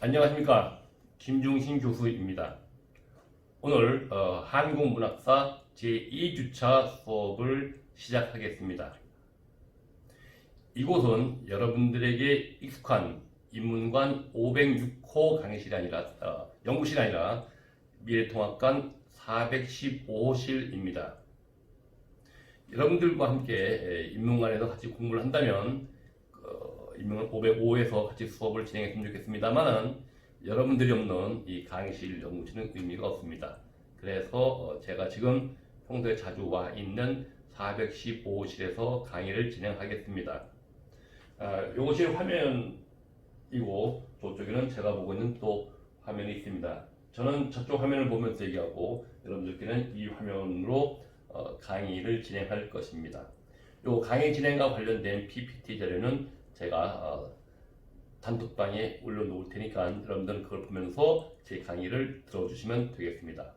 안녕하십니까. 김중신 교수입니다. 오늘 한국문학사 제2주차 수업을 시작하겠습니다. 이곳은 여러분들에게 익숙한 인문관 506호 강의실이 아니라 연구실이 아니라 미래통합관 415호실입니다. 여러분들과 함께 인문관에서 같이 공부를 한다면 인문관 505에서 같이 수업을 진행했으면 좋겠습니다만은 여러분들이 없는 이 강의실 연구실은 의미가 없습니다. 그래서 제가 지금 평소에 자주 와 있는 415호실에서 강의를 진행하겠습니다. 이것이 화면이고 저쪽에는 제가 보고 있는 또 화면이 있습니다. 저는 저쪽 화면을 보면서 얘기하고 여러분들께는 이 화면으로 강의를 진행할 것입니다. 이 강의 진행과 관련된 PPT 자료는 제가 단톡방에 올려놓을 테니까 여러분들은 그걸 보면서 제 강의를 들어주시면 되겠습니다.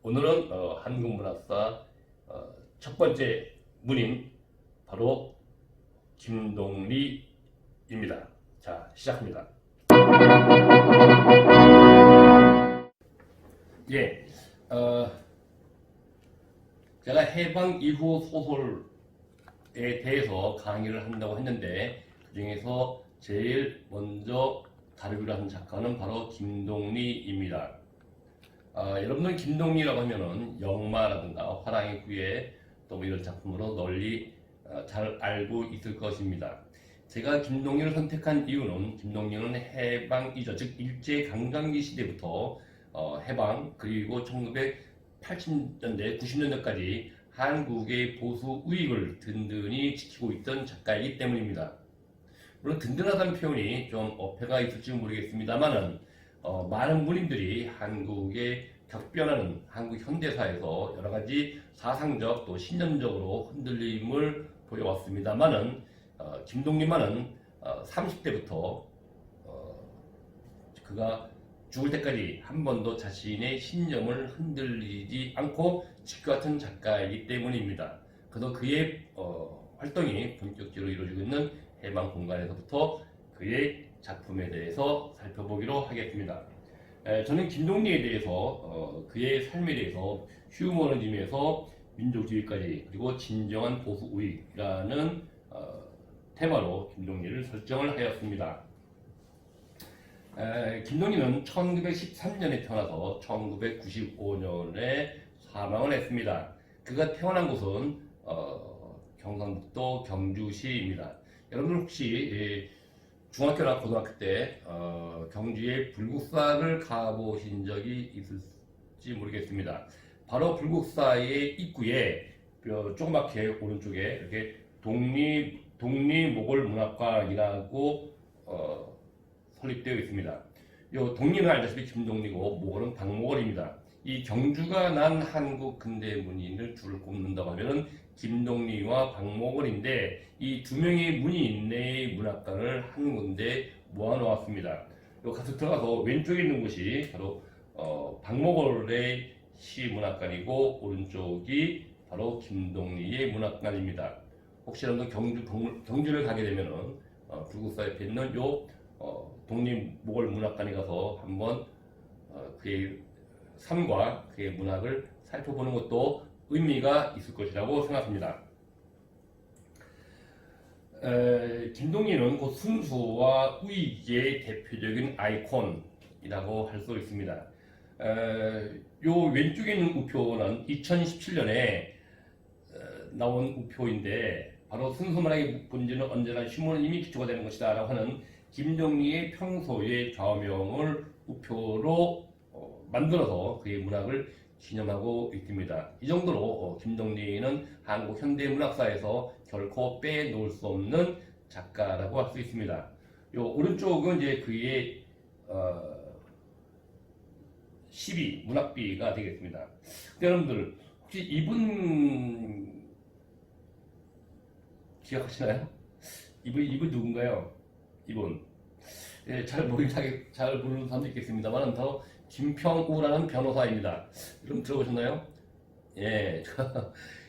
오늘은 한국문학사 첫 번째 문인 바로 김동리입니다. 자, 시작합니다. 예, 제가 해방 이후 소설에 대해서 강의를 한다고 했는데 그 중에서 제일 먼저 다루기로 한 작가는 바로 김동리입니다. 여러분들 김동리라고 하면은 영마라든가 화랑의 구애 또 뭐 이런 작품으로 널리 잘 알고 있을 것입니다. 제가 김동리를 선택한 이유는 김동리는 해방 이전 즉 일제강점기 시대부터 해방 그리고 1980년대 90년대까지 한국의 보수 우익을 든든히 지키고 있던 작가이기 때문입니다. 물론 든든하다는 표현이 좀 어폐가 있을지 모르겠습니다만은 많은 문인들이 한국의 격변하는 한국 현대사에서 여러 가지 사상적 또 신념적으로 흔들림을 보여왔습니다만은 김동리만은 30대부터 그가 죽을 때까지 한 번도 자신의 신념을 흔들리지 않고 지켜왔던 작가이기 때문입니다. 그래서 그의 활동이 본격적으로 이루어지고 있는 해방 공간에서부터 그의 작품에 대해서 살펴보기로 하겠습니다. 저는 김동리에 대해서 그의 삶에 대해서 휴머니즘에서 민족주의까지 그리고 진정한 보수 우익이라는 테마로 김동리를 설정을 하였습니다. 김동리는 1913년에 태어나서 1995년에 사망을 했습니다. 그가 태어난 곳은 경상북도 경주시입니다. 여러분들 혹시 중학교나 고등학교 때 경주의 불국사를 가보신 적이 있을지 모르겠습니다. 바로 불국사의 입구에 조그맣게 오른쪽에 이렇게 독립모골문학관이라고 설립되어 있습니다. 이 독립은 알다시피 김동리고 모골은 박모골입니다. 이 경주가 난 한국 근대 문인을 줄을 꼽는다고 하면은 김동리와 박모골인데 이 두 명의 문인의 문학관을 한 군데 모아놓았습니다. 요 가서 들어가서 왼쪽에 있는 곳이 바로 박모골의 시문학관이고 오른쪽이 바로 김동리의 문학관입니다. 혹시 여러분 경주를 가게 되면은 불국사 옆에 있는 요 독립모골 문학관에 가서 한번 그의 삶과 그의 문학을 살펴보는 것도 의미가 있을 것이라고 생각합니다. 김동리는 그 순수와 우익의 대표적인 아이콘이라고 할 수 있습니다. 요 왼쪽에 있는 우표는 2017년에 나온 우표인데 바로 순수문학의 본질은 언제나 휴머니즘이 기초가 되는 것이다 라고 하는 김동리의 평소의 좌우명을 우표로 만들어서 그의 문학을 기념하고 있습니다. 이 정도로 김동리는 한국 현대문학사에서 결코 빼놓을 수 없는 작가라고 할 수 있습니다. 요 오른쪽은 이제 그의 시비, 문학비가 되겠습니다. 여러분들 혹시 이분 기억하시나요? 이분 누군가요? 이분 잘 모르는 사람도 있겠습니다만 더 김평우라는 변호사입니다. 여러분 들어보셨나요? 예,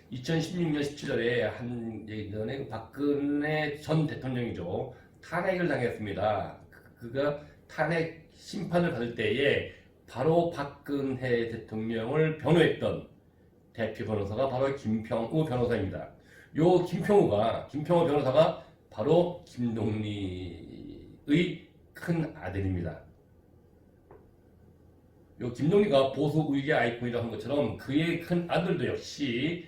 2016년 17월에 한 예전에 박근혜 전 대통령이죠. 탄핵을 당했습니다. 그가 탄핵 심판을 받을 때에 바로 박근혜 대통령을 변호했던 대표 변호사가 바로 김평우 변호사입니다. 요 김평우 변호사가 바로 김동리의 큰 아들입니다. 요 김동리가 보수 우익의 아이콘이라고 한 것처럼 그의 큰 아들도 역시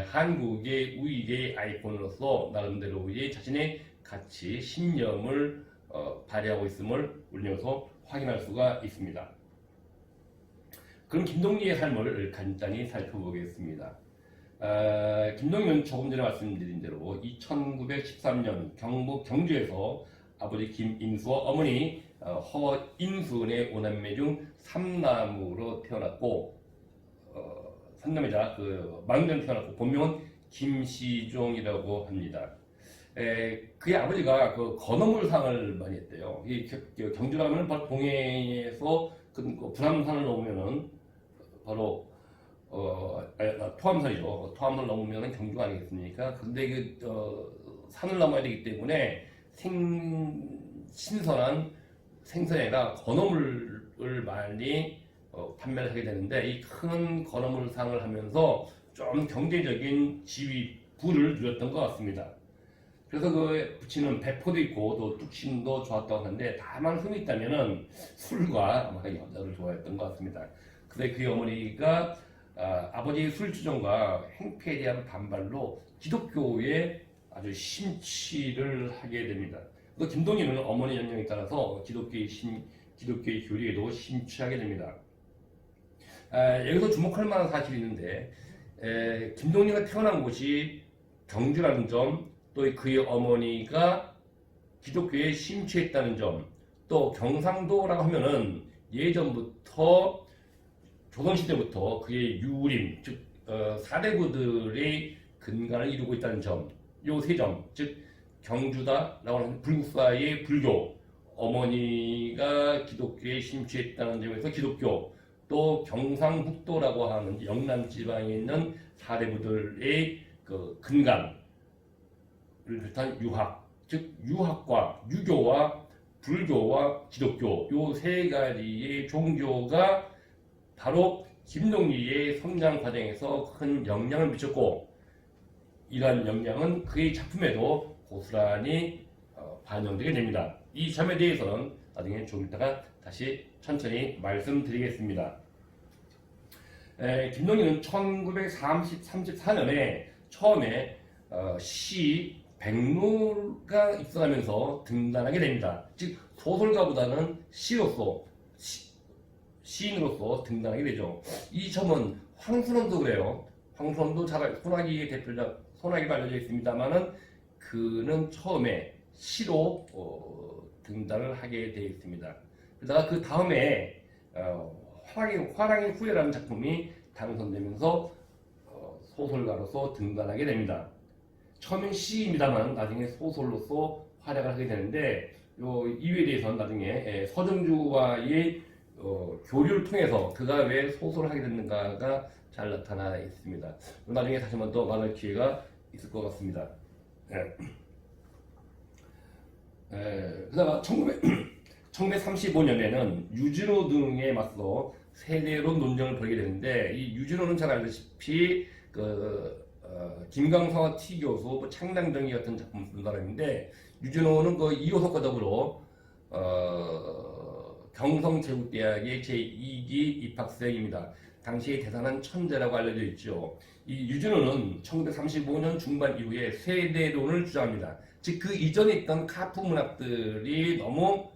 한국의 우익의 아이콘으로서 나름대로의 자신의 가치, 신념을 발휘하고 있음을 우리 여기서 확인할 수가 있습니다. 그럼 김동리의 삶을 간단히 살펴보겠습니다. 김동리는 조금 전에 말씀드린 대로 1913년 경북 경주에서 아버지 김인수와 어머니 허인순의 5남매 중 3남으로 태어났고, 3남매자 막내로 태어났고, 본명은 김시종이라고 합니다. 그의 아버지가 건어물상을 많이 했대요. 경주라 하면 바로 동해에서 분암산을 넘으면은 바로 토암산이죠. 토암을 넘으면은 경주가 아니겠습니까? 근데 산을 넘어야 되기 때문에 신선한 생선이 아니라 건어물을 많이 판매를 하게 되는데, 이 큰 건어물상을 하면서 좀 경제적인 부를 누렸던 것 같습니다. 그래서 그 부치는 배포도 있고 또 뚝심도 좋았다고 하는데, 다만 흠이 있다면은 술과 아마 여자를 좋아했던 것 같습니다. 근데 그의 어머니가 아버지의 술주정과 행패에 대한 반발로 기독교에 아주 심취를 하게 됩니다. 또 김동리는 어머니 영향에 따라서 기독교의 교리에도 심취하게 됩니다. 여기서 주목할 만한 사실이 있는데, 김동리가 태어난 곳이 경주라는 점, 또 그의 어머니가 기독교에 심취했다는 점, 또 경상도라고 하면은 예전부터 조선시대부터 그의 유림, 즉 사대부들의 근간을 이루고 있다는 점, 요 세 점, 즉 경주다라고 하는 불국사의 불교, 어머니가 기독교에 심취했다는 점에서 기독교, 또 경상북도라고 하는 영남 지방에 있는 사대부들의 근간을 비롯한 유학, 즉 유학과 유교와 불교와 기독교, 요 세 가지의 종교가 바로 김동리의 성장 과정에서 큰 영향을 미쳤고, 이러한 영향은 그의 작품에도 고스란히 반영되게 됩니다. 이 점에 대해서는 나중에 좀 이따가 다시 천천히 말씀드리겠습니다. 김동리는 1934년에 처음에 시 백로가 입성하면서 등단하게 됩니다. 즉 소설가보다는 시인으로서 등단하게 되죠. 이 점은 황순원도 그래요. 황순원도 소나기의 대표작 소나기가 알려져 있습니다만은 그는 처음에 시로 등단을 하게 되어 있습니다. 그러다가 그 다음에 화랑의 후예라는 작품이 당선되면서 소설가로서 등단하게 됩니다. 처음엔 시입니다만 나중에 소설로서 활약을 하게 되는데, 이유에 대해서는 나중에 서정주와의 교류를 통해서 그가 왜 소설을 하게 됐는가가 잘 나타나 있습니다. 나중에 다시 한번 더 말할 기회가 있을 것 같습니다. 그다가 1935년에는 유진호 등에 맞서 세대론 논쟁을 벌이게 되는데, 이 유진호는 잘 알다시피 김광사와 T 교수, 창당정의 같은 작품을 쓴 사람인데, 유진호는 이호석과 더불어 경성제국대학의 제2기 입학생입니다. 당시에 대단한 천재라고 알려져 있죠. 이 유진호는 1935년 중반 이후에 세대론을 주장합니다. 즉 그 이전에 있던 카프 문학들이 너무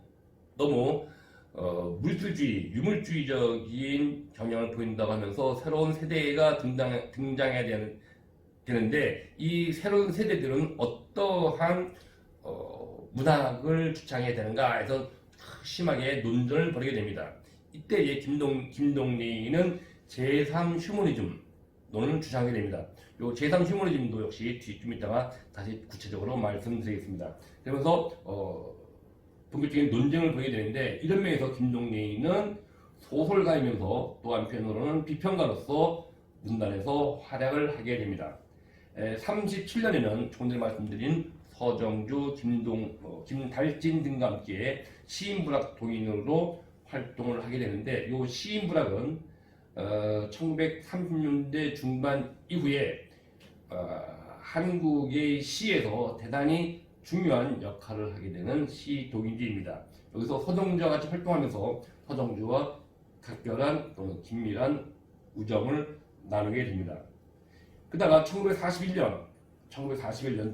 물질주의, 유물주의적인 경향을 보인다고 하면서 새로운 세대가 등장해야 되는데, 이 새로운 세대들은 어떠한 문학을 주창해야 되는가 해서 심하게 논쟁을 벌이게 됩니다. 이때에 김동리는 제3휴머니즘론을 주장하게 됩니다. 요 제3휴머니즘도 역시 좀 이따가 다시 구체적으로 말씀드리겠습니다. 그러면서 본격적인 논쟁을 벌이게 되는데, 이런 면에서 김동리는 소설가이면서 또 한편으로는 비평가로서 문단에서 활약을 하게 됩니다. 37년에는 조금 전에 말씀드린 서정주, 김달진 등과 함께 시인문학 동인으로 활동을 하게 되는데, 이 시인문학은 1930년대 중반 이후에 한국의 시에서 대단히 중요한 역할을 하게 되는 시 동인들입니다. 여기서 서정주와 같이 활동하면서 서정주와 각별한 또는 긴밀한 우정을 나누게 됩니다. 그다가 1941년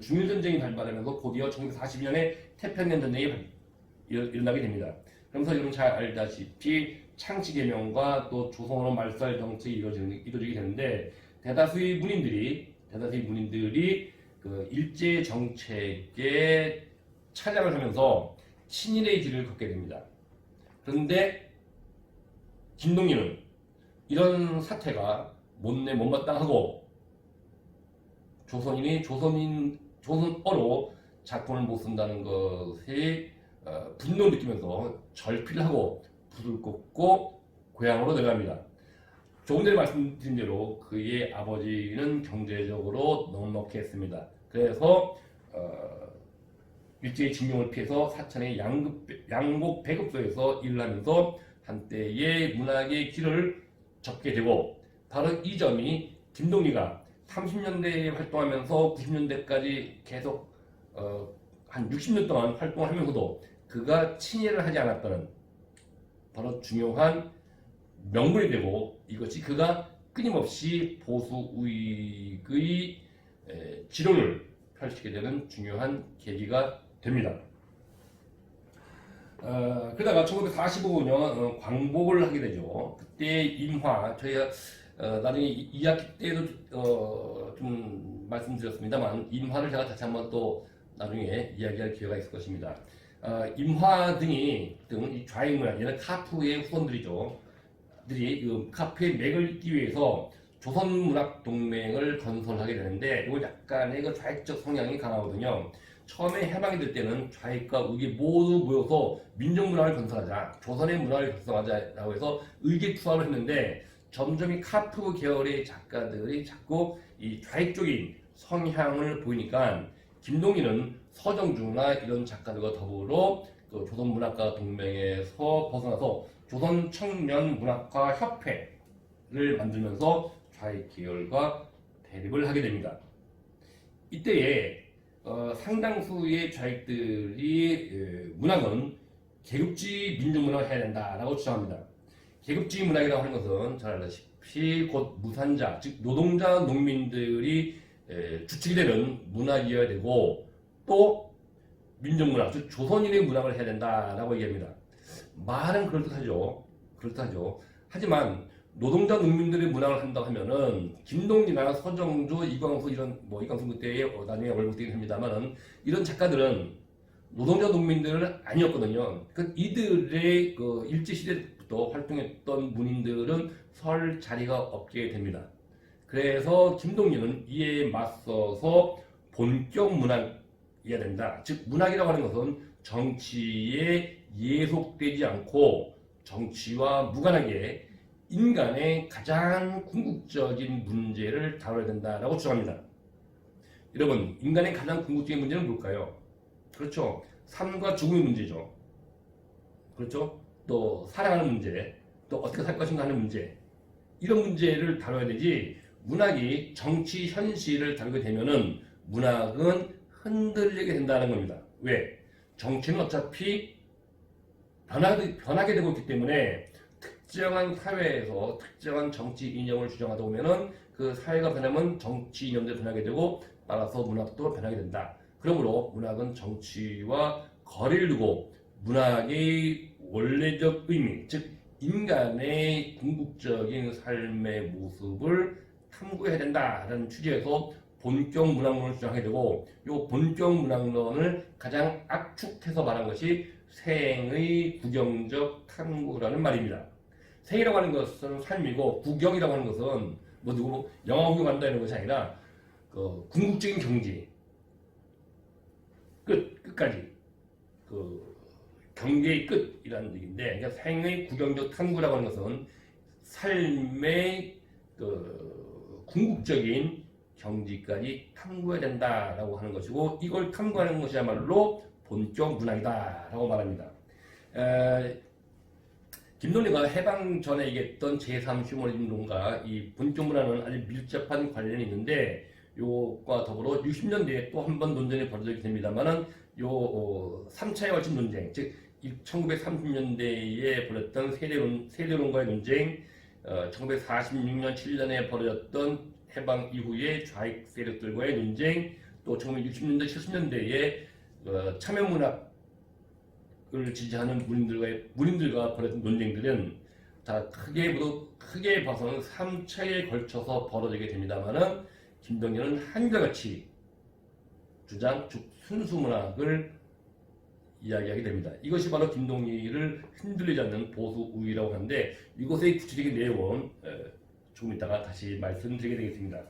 중일전쟁이 발발하면서 곧이어 1941년에 태평양 전쟁이 일어나게 됩니다. 그러면서 여러분 잘 알다시피 창씨개명과 또 조선으로 말살 정책이 이루어지게 되는데, 대다수의 문인들이 그 일제 정책에 찬양을 하면서 친일의 길을 걷게 됩니다. 그런데 김동리는 이런 사태가 못마땅하고 조선어로 작품을 못 쓴다는 것에 분노를 느끼면서 절필을 하고 불을 꽂고 고향으로 내려갑니다. 조금 전에 말씀드린 대로 그의 아버지는 경제적으로 넉넉했습니다. 그래서 일제의 징용을 피해서 사천의 양복 배급소에서 일을 하면서 한때의 문학의 길을 접게 되고, 바로 이 점이 김동리가 30년대에 활동하면서 90년대까지 계속 한 60년 동안 활동을 하면서도 그가 친일을 하지 않았다는 바로 중요한 명분이 되고, 이것이 그가 끊임없이 보수 우익의 지론을 펼치게 되는 중요한 계기가 됩니다. 그러다가 1945년 광복을 하게 되죠. 그때 임화, 저희가 나중에 2학기 때도 좀 말씀드렸습니다만, 임화를 제가 다시 한번 또 나중에 이야기할 기회가 있을 것입니다. 임화 등 이 좌익문학, 얘는 카프의 후손들이죠. 그 카프의 맥을 잇기 위해서 조선문학동맹을 건설하게 되는데, 이거 약간의 그 좌익적 성향이 강하거든요. 처음에 해방이 될 때는 좌익과 우익이 모두 모여서 민족문학을 건설하자, 조선의 문학을 결성하자라고 해서 의기투합을 했는데, 점점 이 카프 계열의 작가들이 자꾸 이 좌익적인 성향을 보이니까 김동리는 서정주나 이런 작가들과 더불어 그 조선문학가 동맹에서 벗어나서 조선청년문학가 협회를 만들면서 좌익 계열과 대립을 하게 됩니다. 이때에 상당수의 좌익들이 문학은 계급주의 민족문학을 해야 된다라고 주장합니다. 계급주의 문학이라고 하는 것은 잘 알다시피 곧 무산자, 즉 노동자 농민들이 주축이 되는 문학이어야 되고, 또 민족문학, 즉 조선인의 문학을 해야 된다라고 얘기합니다. 말은 그럴듯하죠. 하지만 노동자 농민들의 문학을 한다고 하면은 김동리나 서정주, 이광수 이런 이광수 그때의 나중에 월북되긴 합니다만은 이런 작가들은 노동자 농민들은 아니었거든요. 그 이들의 그 일제 시대부터 활동했던 문인들은 설 자리가 없게 됩니다. 그래서 김동리는 이에 맞서서 본격 문학이어야 된다. 즉 문학이라고 하는 것은 정치에 예속되지 않고 정치와 무관하게 인간의 가장 궁극적인 문제를 다뤄야 된다라고 주장합니다. 여러분, 인간의 가장 궁극적인 문제는 뭘까요? 그렇죠. 삶과 죽음의 문제죠. 그렇죠. 또 사랑하는 문제, 또 어떻게 살 것인가 하는 문제, 이런 문제를 다뤄야 되지, 문학이 정치 현실을 다루게 되면은 문학은 흔들리게 된다는 겁니다. 왜? 정치는 어차피 변하게 되고 있기 때문에 특정한 사회에서 특정한 정치 이념을 주장하다 보면은 그 사회가 변하면 정치 이념도 변하게 되고, 따라서 문학도 변하게 된다. 그러므로 문학은 정치와 거리를 두고 문학의 원래적 의미, 즉 인간의 궁극적인 삶의 모습을 탐구해야 된다라는 취지에서 본격 문학론을 주장하게 되고, 이 본격 문학론을 가장 압축해서 말한 것이 생의 구경적 탐구라는 말입니다. 생이라고 하는 것은 삶이고, 구경이라고 하는 것은 누구 영화 구경한다 이런 것이 아니라 그 궁극적인 경지, 끝까지 그 경계의 끝이라는 얘기인데, 그러니까 생의 구경적 탐구라고 하는 것은 삶의 그 궁극적인 경지까지 탐구해야 된다라고 하는 것이고 이걸 탐구하는 것이야말로 본격 문학이다라고 말합니다. 김동리가 해방 전에 얘기했던 제3 휴머니즘론과 이 본격 문학은 아주 밀접한 관련이 있는데 요과 더불어 60년대에 또 한 번 논쟁이 벌어지게 됩니다만은 요 3차에 걸친 논쟁, 즉 1930년대에 벌였던 세대론과의 논쟁, 1946년 7년에 벌어졌던 해방 이후의 좌익 세력들과의 논쟁, 또 1960년대 70년대에 참여문학을 지지하는 문인들과 벌어진 논쟁들은 다 크게 봐서는 3차에 걸쳐서 벌어지게 됩니다만은 김동리는 한결같이 주장, 즉 순수문학을 이야기하게 됩니다. 이것이 바로 김동리를 흔들리지 않는 보수 우위라고 하는데 이것의 구체적인 내용은 조금 이따가 다시 말씀드리게 되겠습니다.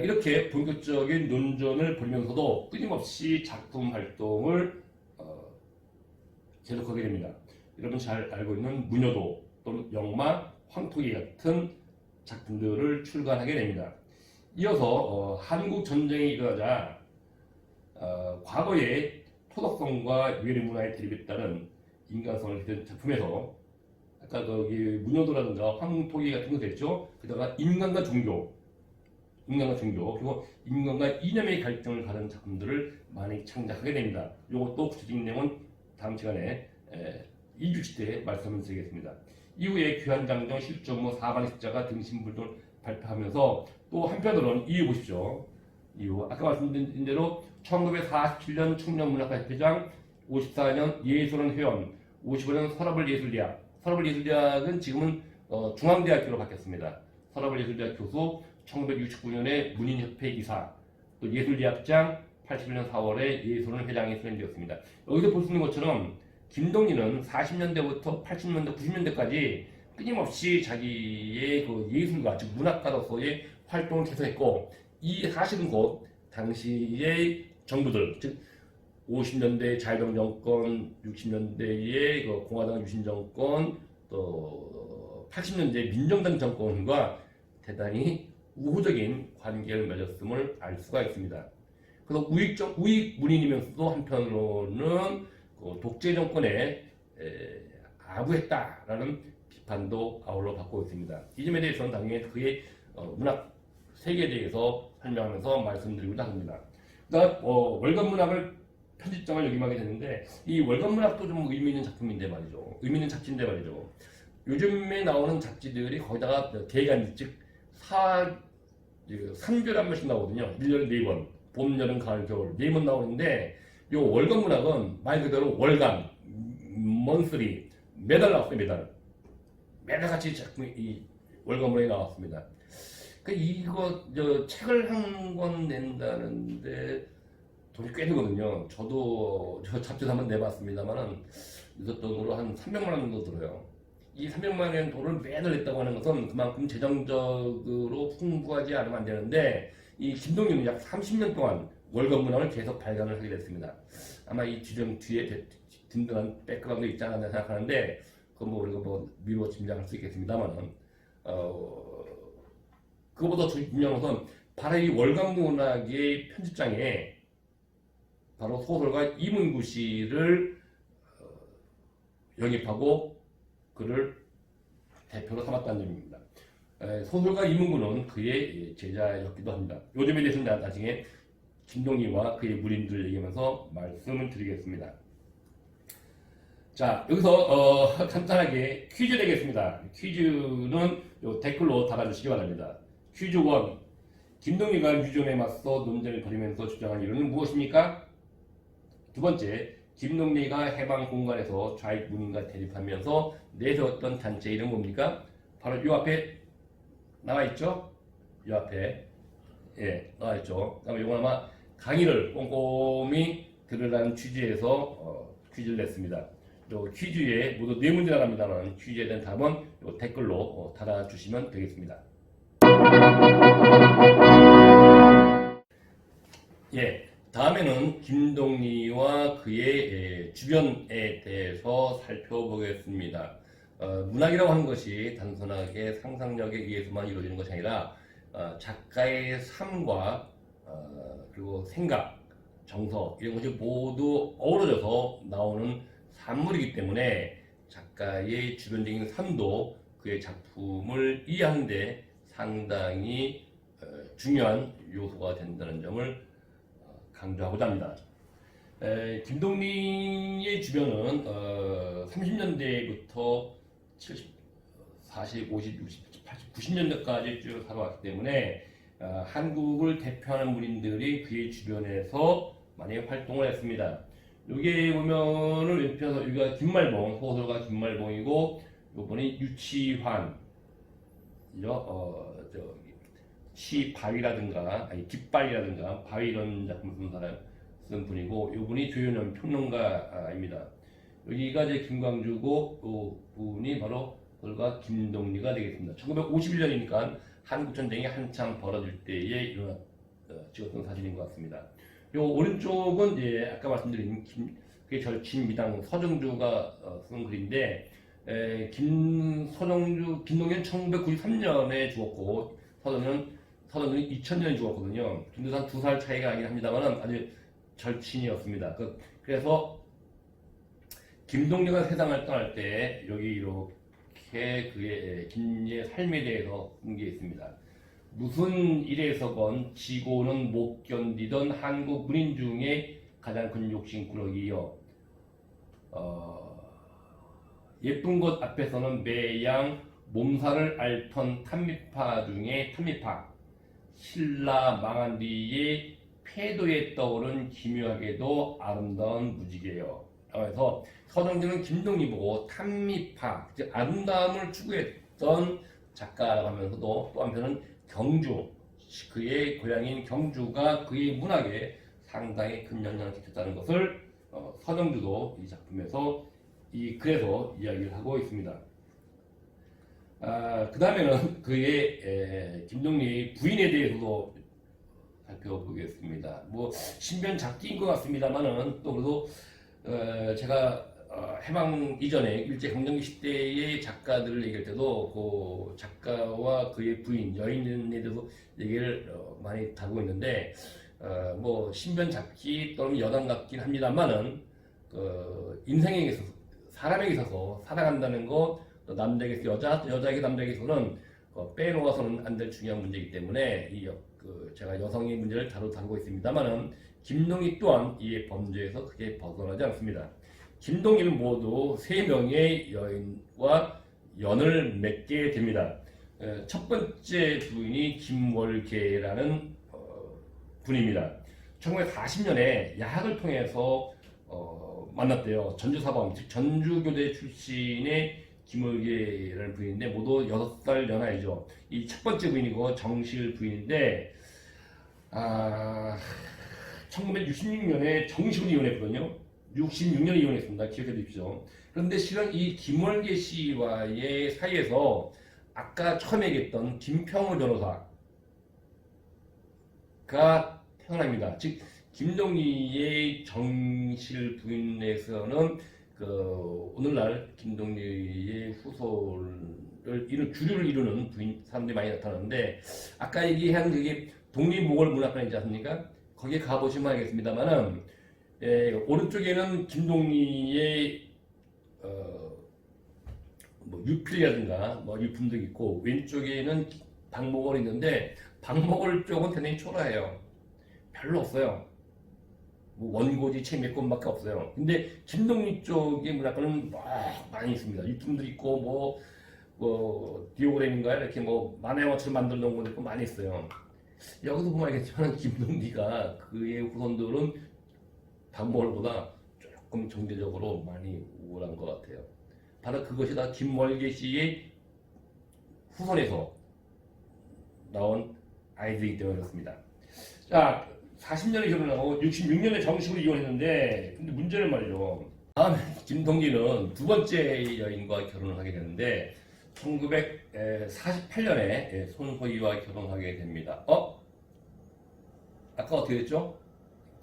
이렇게 본격적인 논전을 벌이면서도 끊임없이 작품 활동을 계속하게 됩니다. 여러분 잘 알고 있는 무녀도 또는 영마, 황토기 같은 작품들을 출간하게 됩니다. 이어서 한국 전쟁이 일어나자 과거에 토덕성과 유해리 문화의 대립에 따른 인간성을 휘둔 작품에서 아까 거기 문효도라든가 황토기 같은 거 됐죠. 게다가 인간과 종교 그리고 인간과 이념의 갈등을 가른 작품들을 많이 창작하게 됩니다. 이것도 구체적인 내용은 다음 시간에 2주치 때 말씀드리겠습니다. 이후에 귀환장정, 실존모, 사반의 십자가 등 신분을 발표하면서 또 한편으로는 이유 보십시오. 이후 아까 말씀드린 대로 1947년 청년문학가협회장, 54년 예술원 회원, 55년 서라벌예술대학은 지금은 중앙대학교로 바뀌었습니다. 서라벌예술대학 교수, 1969년에 문인협회 이사, 또 예술대학장, 81년 4월에 예술원 회장이 선임되었습니다. 여기서 볼 수 있는 것처럼 김동리는 40년대부터 80년대, 90년대까지 끊임없이 자기의 그 예술가, 즉 문학가로서의 활동을 계속했고 이 사실은 곧 당시의 정부들, 즉 50년대 자유당 정권, 60년대의 그 공화당 유신 정권, 또 80년대 민정당 정권과 대단히 우호적인 관계를 맺었음을 알 수가 있습니다. 그래서 우익 문인이면서도 한편으로는 그 독재 정권에 아부했다라는 비판도 아울러 받고 있습니다. 이 점에 대해서는 당연히 그의 문학 세계에 대해서 설명하면서 말씀드리고자 합니다. 그러니까 월간문학을 편집장을 역임하게 되는데 이 월간문학도 좀 의미 있는 작품인데 말이죠. 의미 있는 잡지인데 말이죠. 요즘에 나오는 잡지들이 거기다가 대간, 즉 3개월에 한 번씩 나오거든요. 1년에 4번. 봄, 여름, 가을, 겨울 4번 나오는데 이 월간문학은 말 그대로 월간, 먼스리, 매달 나왔어요. 매달같이 작품이 이 월간문학이 나왔습니다. 이거 책을 한 권 낸다는데 돈이 꽤 들거든요. 저도 저 잡지도 한번 내봤습니다만은 늦었던 돈으로 한 300만 원 정도 들어요. 이 300만 원 돈을 매달 냈다고 하는 것은 그만큼 재정적으로 풍부하지 않으면 안 되는데 이 김동리는 약 30년 동안 월간문학을 계속 발간을 하게 됐습니다. 아마 이 주점 뒤에 든든한 백그라운드 있지 않았나 생각하는데 그건 우리가 미루어 짐작할 수 있겠습니다만은 그거보다 더 중요한 것은 바로 이 월간문학의 편집장에 바로 소설가 이문구 씨를 영입하고 그를 대표로 삼았다는 점입니다. 소설가 이문구는 그의 제자였기도 합니다. 요즘에 대해서는 나중에 김동리와 그의 무인들 얘기하면서 말씀을 드리겠습니다. 자, 여기서 간단하게 퀴즈 내겠습니다. 퀴즈는 댓글로 달아주시기 바랍니다. 퀴즈 1. 김동리가 유전에 맞서 논쟁을 벌이면서 주장한 이유는 무엇입니까? 두 번째, 김동리가 해방 공간에서 좌익 문인과 대립하면서 내세웠던 단체 이름 뭡니까? 바로 이 앞에 나와 있죠? 이 앞에 나와 있죠. 그다음에 이건 아마 강의를 꼼꼼히 들으라는 취지에서 퀴즈를 냈습니다. 요 퀴즈에 모두 4문제 나갑니다만 퀴즈에 대한 답은 요 댓글로 달아주시면 되겠습니다. 다음에는 김동리와 그의 주변에 대해서 살펴보겠습니다. 문학이라고 하는 것이 단순하게 상상력에 의해서만 이루어지는 것이 아니라 작가의 삶과 그리고 생각, 정서 이런 것이 모두 어우러져서 나오는 산물이기 때문에 작가의 주변적인 삶도 그의 작품을 이해하는 데 상당히 중요한 요소가 된다는 점을 강조하고자 합니다. 김동리의 주변은 30년대부터 70, 40, 50, 60, 80, 90년대까지 쭉 살아왔기 때문에 한국을 대표하는 문인들이 그의 주변에서 많이 활동을 했습니다. 여기 보면은 왼편에서 여기가 김말봉, 소설가 김말봉이고 요번이 유치환, 시바위라든가 아니 깃발이라든가 바위 이런 작품 쓴 분이고 요분이 조현현 평론가입니다. 여기가 이제 김광주고 요 분이 바로 소설가 김동리가 되겠습니다. 1951년이니까 한국전쟁이 한참 벌어질 때에 찍었던 사진인 것 같습니다. 요 오른쪽은 이제 아까 말씀드린 그게 절친미당 서정주가 쓴 글인데 김동리는 1993년에 죽었고 서정주는 2000년에 죽었거든요. 김두산 2살 차이가 나긴 합니다만 아주 절친이었습니다. 그래서 김동리가 세상을 떠날 때 여기 이렇게 그의 김리의 삶에 대해서 쓴 게 있습니다. 무슨 일에서건 지고는 못 견디던 한국 문인 중에 가장 큰 욕심꾸러기여 예쁜 것 앞에서는 매양 몸살을 앓던 탐미파 중에 탐미파 신라 망한 뒤에 폐도에 떠오른 기묘하게도 아름다운 무지개요. 그래서 서정주는 김동리 보고 탐미파, 즉 아름다움을 추구했던 작가라고 하면서도 또 한편은 경주, 그의 고향인 경주가 그의 문학에 상당히 큰 영향을 끼쳤다는 것을 서정주도 이 작품에서 그래서 이야기를 하고 있습니다. 그 다음에는 그의 김동리 부인에 대해서도 살펴보겠습니다. 뭐 신변 잡기인 것 같습니다만은 또 그래도 제가 해방 이전에 일제강점기 시대의 작가들을 얘기할 때도 그 작가와 그의 부인 여인에 대해서 얘기를 많이 다루고 있는데 뭐 신변 잡기 또는 여당 같긴 합니다만은 인생에 있어서 사람에게 있어서 살아간다는 것 남자에게서 여자에게 남자에게서는 빼놓아서는 안 될 중요한 문제이기 때문에 제가 여성의 문제를 다루고 있습니다만은 김동리 또한 이 범죄에서 크게 벗어나지 않습니다. 김동리는 모두 3명의 여인과 연을 맺게 됩니다. 첫 번째 부인이 김월계라는 분입니다. 1940년에 야학을 통해서 만났대요. 전주사범, 즉 전주교대 출신의 김월계라는 부인인데 모두 6살 연하이죠. 이 첫 번째 부인이고 정실 부인인데 1966년에 정식으로 이혼했거든요. 66년에 이혼했습니다. 기억해 두십시오. 그런데 실은 이 김월계 씨와의 사이에서 아까 처음에 얘기했던 김평우 변호사가 태어납니다. 즉 김동리의 정실 부인에서는 오늘날 김동리의 후손을 주류를 이루는 사람들이 많이 나타나는데 아까 얘기한 그게 독립모골문학관이지 않습니까? 거기에 가보시면 알겠습니다만은 오른쪽에는 김동리의 뭐 유필이라든가 뭐 유품도 있고 왼쪽에는 박목월이 있는데 박목월 쪽은 대단히 초라해요. 별로 없어요. 뭐 원고지 책 몇 권밖에 없어요. 근데 김동리 쪽의 문학관은 많이 있습니다. 유품도 있고 뭐 디오그램인가 이렇게 뭐 만화영화처럼 만들어 놓은 것도 있고 많이 있어요. 여기서 보면 알겠지만 김동리가 그의 후손들은 박목월보다 조금 정제적으로 많이 우월한 것 같아요. 바로 그것이 다 김월계 씨의 후손에서 나온 아이들이기 때문에 그렇습니다. 자, 40년에 결혼하고 66년에 정식으로 이혼했는데 근데 문제는 말이죠. 다음에 김동리는 두 번째 여인과 결혼을 하게 되는데 1948년에 손소희와 결혼하게 됩니다. 아까 어떻게 됐죠?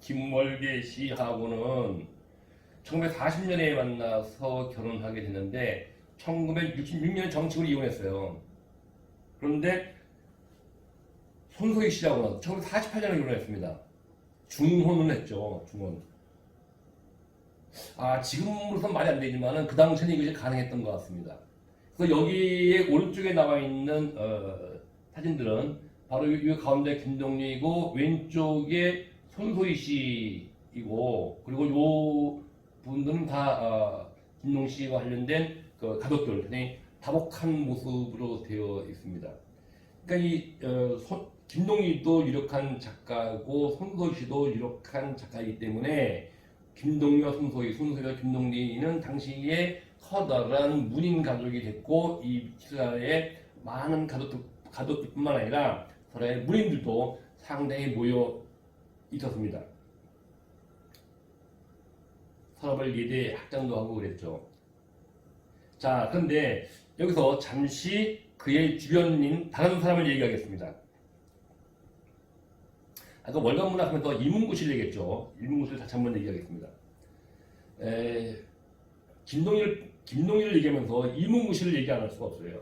김월계 씨하고는 1940년에 만나서 결혼하게 됐는데 1966년에 정식으로 이혼했어요. 그런데 손소희 씨하고는 1948년에 결혼했습니다. 중혼을 했죠. 중혼. 지금으로선 말이 안 되지만은 그 당시에는 이것이 가능했던 것 같습니다. 그래서 여기에 오른쪽에 나와 있는 사진들은 바로 이 가운데 김동리이고 왼쪽에 손소희 씨이고 그리고 요 분들은 다 김동 씨와 관련된 그 가족들, 다복한 모습으로 되어 있습니다. 그러니까 김동리도 유력한 작가고 손소희 씨도 유력한 작가이기 때문에 김동리와 손소희와 김동리는 당시에 커다란 문인 가족이 됐고 이 시사에 많은 가족들뿐만 아니라 서로의 문인들도 상당히 모여 있었습니다. 서랍을 예대 학장도 하고 그랬죠. 자, 그런데 여기서 잠시 그의 주변인 다른 사람을 얘기하겠습니다. 아까 월간문학 하면서 이문구 씨를 얘기했죠. 이문구 씨를 다시 한번 얘기하겠습니다. 김동일을 얘기하면서 이문구 씨를 얘기 안 할 수가 없어요.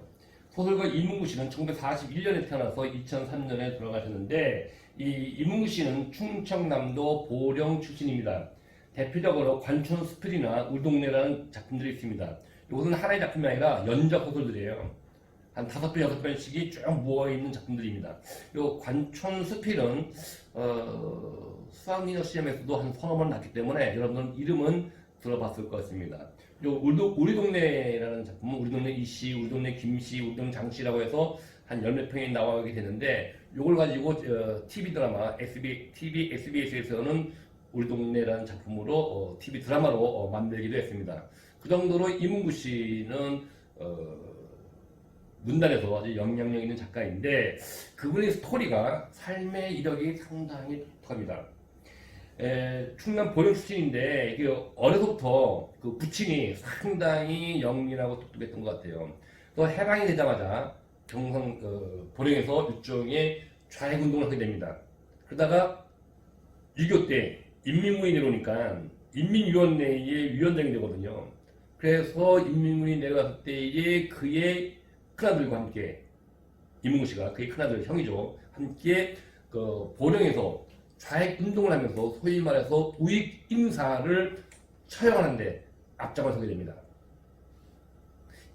소설가 이문구 씨는 1941년에 태어나서 2003년에 돌아가셨는데 이 이문구 씨는 충청남도 보령 출신입니다. 대표적으로 관촌 스필이나 울동네라는 작품들이 있습니다. 이것은 하나의 작품이 아니라 연작 소설들이에요. 한 5편, 6편씩이 쭉 모아있는 작품들입니다. 요 관촌 스필은 수학민어 시험에서도 한 서너 번 났기 때문에 여러분들은 이름은 들어봤을 것 같습니다. 요 우리 동네라는 작품은 우리 동네 이씨, 우리 동네 김씨, 우리 동네 장씨라고 해서 한 열몇 편이 나오게 되는데 요걸 가지고 TV 드라마, TV SBS에서는 우리 동네라는 작품으로 TV 드라마로 만들기도 했습니다. 그 정도로 이문구 씨는 문단에서 아주 영향력 있는 작가인데 그분의 스토리가 삶의 이력이 상당히 독특합니다. 충남 보령 출신인데 어려서부터 그 부친이 상당히 영리하고 똑똑했던 것 같아요. 또 해방이 되자마자 경상 보령에서 일종의 좌익운동을 하게 됩니다. 그러다가 6.25 때 인민문이 내려오니까 인민위원회의 위원장이 되거든요. 그래서 인민문이 내려왔을 때에 그의 큰아들과 함께 이문구 씨가 그의 큰아들 형이죠. 함께 그 보령에서 좌익 운동을 하면서 소위 말해서 우익 인사를 처형하는데 앞장을 서게 됩니다.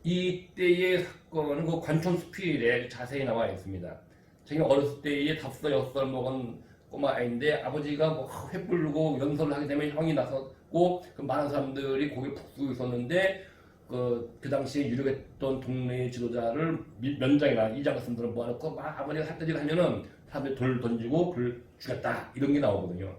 이때의 사건은 그 관촌 수필에 자세히 나와 있습니다. 자기가 어렸을 때에 5살, 6살 먹은 꼬마 아이인데 아버지가 뭐 횃불르고 연설을 하게 되면 형이 나섰고 그 많은 사람들이 거기에 푹 쓰고 있었는데 그 당시에 유력했던 동네 지도자를 면장이나 이장 같은 분들은 모아놓고 막 아버지가 삿대질 하면은 사람들이 돌 던지고 그를 죽였다 이런 게 나오거든요.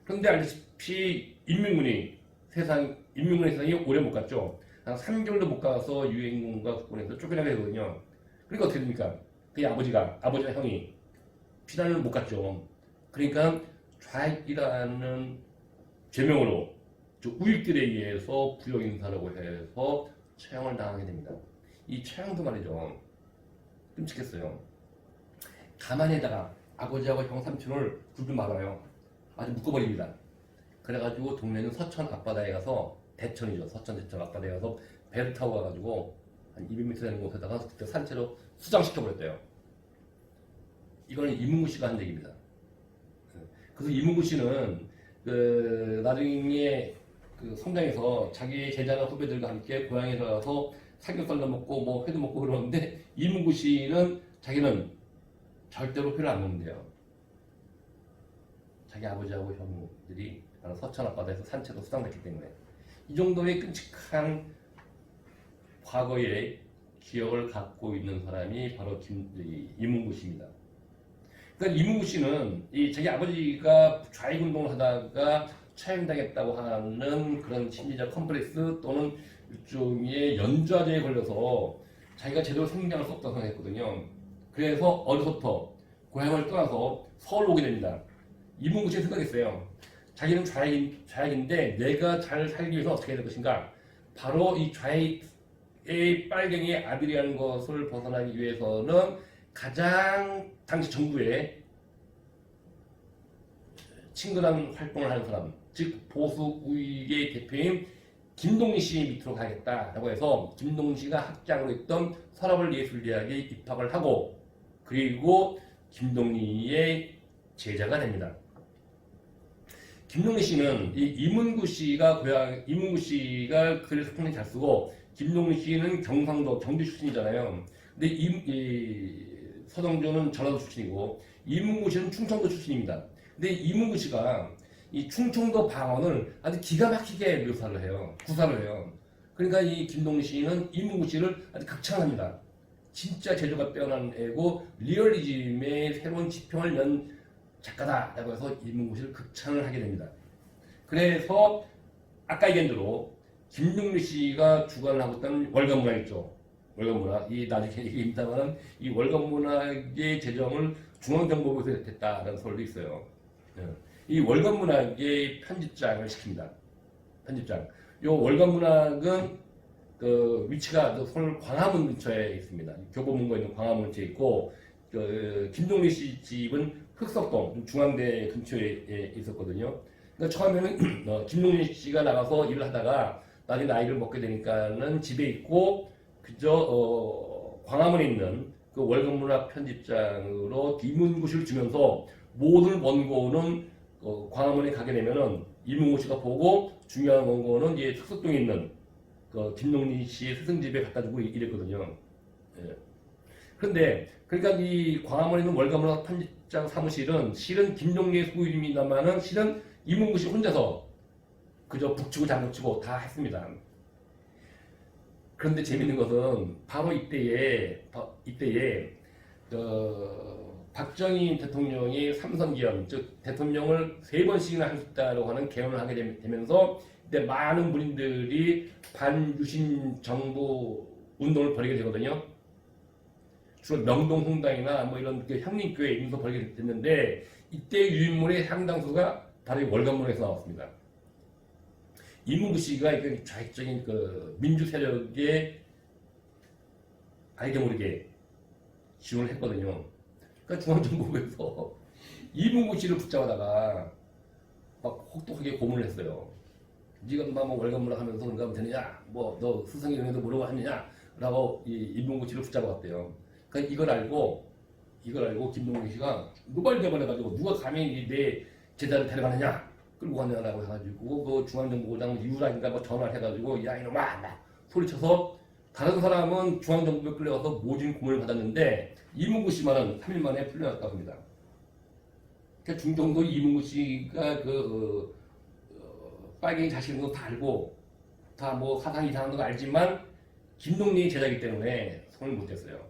그런데 알다시피 인민군의 세상이 오래 못 갔죠. 한 3개월도 못 가서 유엔군과 국군에서 쫓겨나게 되거든요. 그러니까 어떻게 됩니까? 그의 아버지와 형이 피난을 못 갔죠. 그러니까 좌익이라는 죄명으로 우익들에 의해서 부역인사라고 해서 처형을 당하게 됩니다. 이 처형도 말이죠. 끔찍했어요. 가만히다가 아버지하고 형 삼촌을 굴비 말아요. 아주 묶어버립니다. 그래가지고 동네는 서천 앞바다에 가서 대천이죠. 서천 대천 앞바다에 가서 배를 타고 가가지고 한 200m 되는 곳에다가 그때 산채로 수장시켜버렸대요. 이거는 이문구 씨가 한 얘기입니다. 그래서 이문구 씨는 나중에 성장해서 자기 제자나 후배들과 함께 고향에 들어가서 삼겹살도 먹고 뭐 회도 먹고 그러는데 이문구 씨는 자기는 절대로 회를 안 먹는데요. 자기 아버지하고 형들이 서천 앞바다에서 산채로 수장됐기 때문에 이 정도의 끔찍한 과거의 기억을 갖고 있는 사람이 바로 이문구 씨입니다. 그러니까 이문구 씨는 자기 아버지가 좌익운동을 하다가 처형당했다고 하는 그런 심리적 컴플렉스 또는 일종의 연좌제에 걸려서 자기가 제대로 생각할 수 없다고 생각했거든요. 그래서 어려서부터 고향을 떠나서 서울로 오게 됩니다. 이문구 씨는 생각했어요. 자기는 좌익인데 내가 잘 살기 위해서 어떻게 해야 될 것인가. 바로 이 좌익의 빨갱이의 아들이라는 것을 벗어나기 위해서는 가장 당시 정부의 친근한 활동을 하는 사람, 즉 보수 우익의 대표인 김동리 씨 밑으로 가겠다라고 해서 김동리 씨가 학장으로 있던 서라벌 예술대학에 입학을 하고 그리고 김동리의 제자가 됩니다. 김동리 씨는 이문구 씨가 글을 상당히 잘 쓰고 김동리 씨는 경상도 경주 출신이잖아요. 근데 서정조는 전라도 출신이고 이문구 씨는 충청도 출신입니다. 근데 이문구 씨가 이 충청도 방언을 아주 기가 막히게 묘사를 해요. 구사를 해요. 그러니까 이 김동리 씨는 이문구 씨를 아주 극찬합니다. 진짜 재주가 뛰어난 애고 리얼리즘의 새로운 지평을 연 작가다라고 해서 이문구 씨를 극찬을 하게 됩니다. 그래서 아까 얘기한 대로 김동리 씨가 주관을 하고 있던 월간문학 있죠. 월간문학. 이 나중에 얘기입니다만 이 월간문학의 제정을 중앙정보부에서 됐다라는 설도 있어요. 이 월간문학의 편집장을 시킵니다. 편집장. 이 월간문학은 그 위치가 서울 광화문 근처에 있습니다. 교보문고에 있는 광화문 근처에 있고 김동리 씨 집은 흑석동 중앙대 근처에 있었거든요. 그러니까 처음에는 김동리 씨가 나가서 일을 하다가 나중에 나이를 먹게 되니까는 집에 있고 그저 광화문에 있는 그 월간문학 편집장으로 이문구 씨를 주면서 모든 원고는 광화문에 가게 되면은 이문구 씨가 보고 중요한 원고는 이제 흑석동에 있는 그 김동리 씨의 스승집에 갖다 주고 이랬거든요. 예. 그런데 그러니까 이 광화문에 있는 월간문학 편집장 사무실은 실은 김동리의 소유입니다만은 실은 이문구 씨 혼자서 그저 북치고 장구치고 다 했습니다. 그런데 재밌는 것은 바로 이때에 박정희 대통령이 삼선기험, 즉 대통령을 3번씩이나 할 수 있다고 하는 개헌을 하게 되면서 이때 많은 군인들이 반유신 정부 운동을 벌이게 되거든요. 주로 명동 홍당이나 뭐 이런 그 형님교회 인서 벌이게 됐는데 이때 유인물의 상당수가 바로 월간문학에서 나왔습니다. 이문구 씨가 그 좌익적인 그 민주 세력에 알게 모르게 지원을 했거든요. 그러니까 중앙정보부에서 이문구 씨를 붙잡아다가 막 혹독하게 고문을 했어요. 네가 뭐 월간문학 하면서 그런가 하면 되느냐? 뭐 너 스승이 이런데도 모르고 하느냐? 라고 이 이문구 씨를 붙잡아갔대요. 그러니까 이걸 알고 김동리 씨가 누발대발해가지고 누가 감히 내 제자를 데려가느냐? 끌고 가느냐라고 해가지고 그 중앙정보장 유라인가 뭐 전화를 해가지고 야 이놈아 막 소리쳐서 다른 사람은 중앙정보에 끌려가서 모진 고문을 받았는데 이문구 씨만은 3일 만에 풀려났다고 합니다. 그러니까 중정도 이문구 씨가 빨갱이 자식인 거 다 알고 다 뭐 사상 이상한 거 알지만 김동리의 제자이기 때문에 손을 못 댔어요.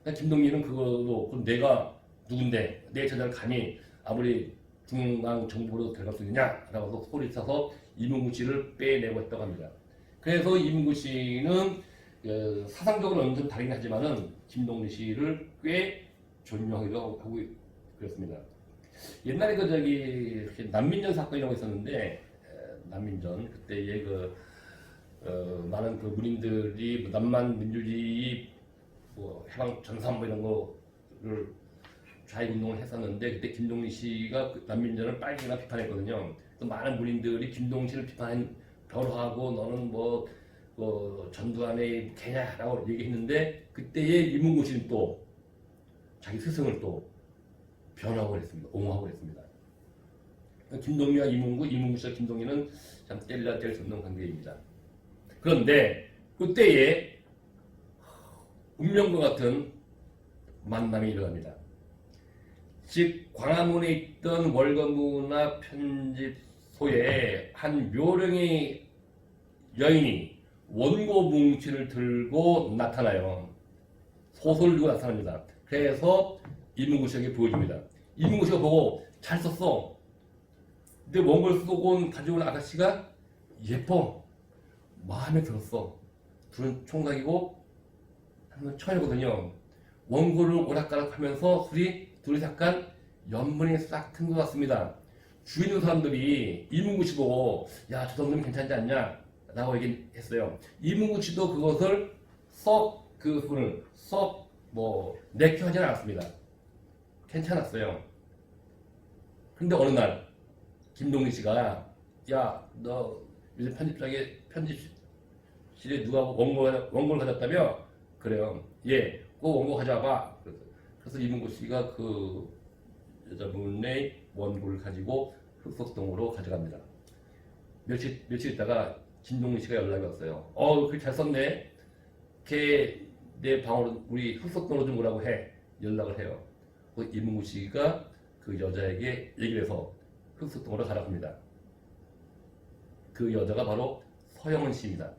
그러니까 김동리는 그걸로 그럼 내가 누군데 내 제자를 감히 아무리 중앙정보로 데려갈 수 있느냐라고 소리쳐서 이문구 씨를 빼내고 했다고 합니다. 그래서 이문구 씨는 사상적으로 어느 정도 다르긴 하지만은 김동리 씨를 꽤 존경하기도 하고 그랬습니다. 옛날에 난민전 사건 이런 거 있었는데 난민전 그때의 많은 그 문인들이 남만 민주주의 뭐 해방 전선 뭐 이런 거를 좌익 운동을 했었는데 그때 김동리 씨가 그 난민전을 빨갱이나 비판했거든요. 또 많은 문인들이 김동리 씨를 변호하고 너는 뭐 전두환의 개냐라고 얘기했는데 그때에 이문구 씨는 또 자기 스승을 또 변호하고 그랬습니다. 옹호하고 그랬습니다. 김동리와 이문구 씨와 김동리는 참 뗄래야 뗄 수 없는 관계입니다. 그런데 그때에 운명과 같은 만남이 일어납니다. 즉 광화문에 있던 월간문학 편집소에 한 묘령의 여인이 원고 뭉치를 들고 나타나요. 소설을 들고 나타납니다. 그래서 이문구 씨에게 보여줍니다. 이문구 씨가 보고 잘 썼어. 근데 원고를 쓰고 가져온 아가씨가 예뻐. 마음에 들었어. 둘은 총각이고 한번 처녀거든요. 원고를 오락가락하면서 둘이 약간 연분이 싹 튼 것 같습니다. 주위 있는 사람들이 이문구 씨 보고 야, 저 정도면 괜찮지 않냐? 라고 얘기했어요. 이문구 씨도 그것을 내키하지 않았습니다. 괜찮았어요. 근데 어느 날 김동리 씨가 야, 너 요즘 편집실에 누가 원고를 가졌다며? 그래요. 예, 그 원고 가져와봐. 그래서 이문구 씨가 그 여자분의 원고를 가지고 흑석동으로 가져갑니다. 며칠 있다가 김동민 씨가 연락이 왔어요. 그 잘 썼네. 걔 내 방으로 우리 흑석동으로 좀 오라고 해. 연락을 해요. 그 이문구 씨가 그 여자에게 얘기를 해서 흑석동으로 가라고 합니다. 그 여자가 바로 서영은 씨입니다.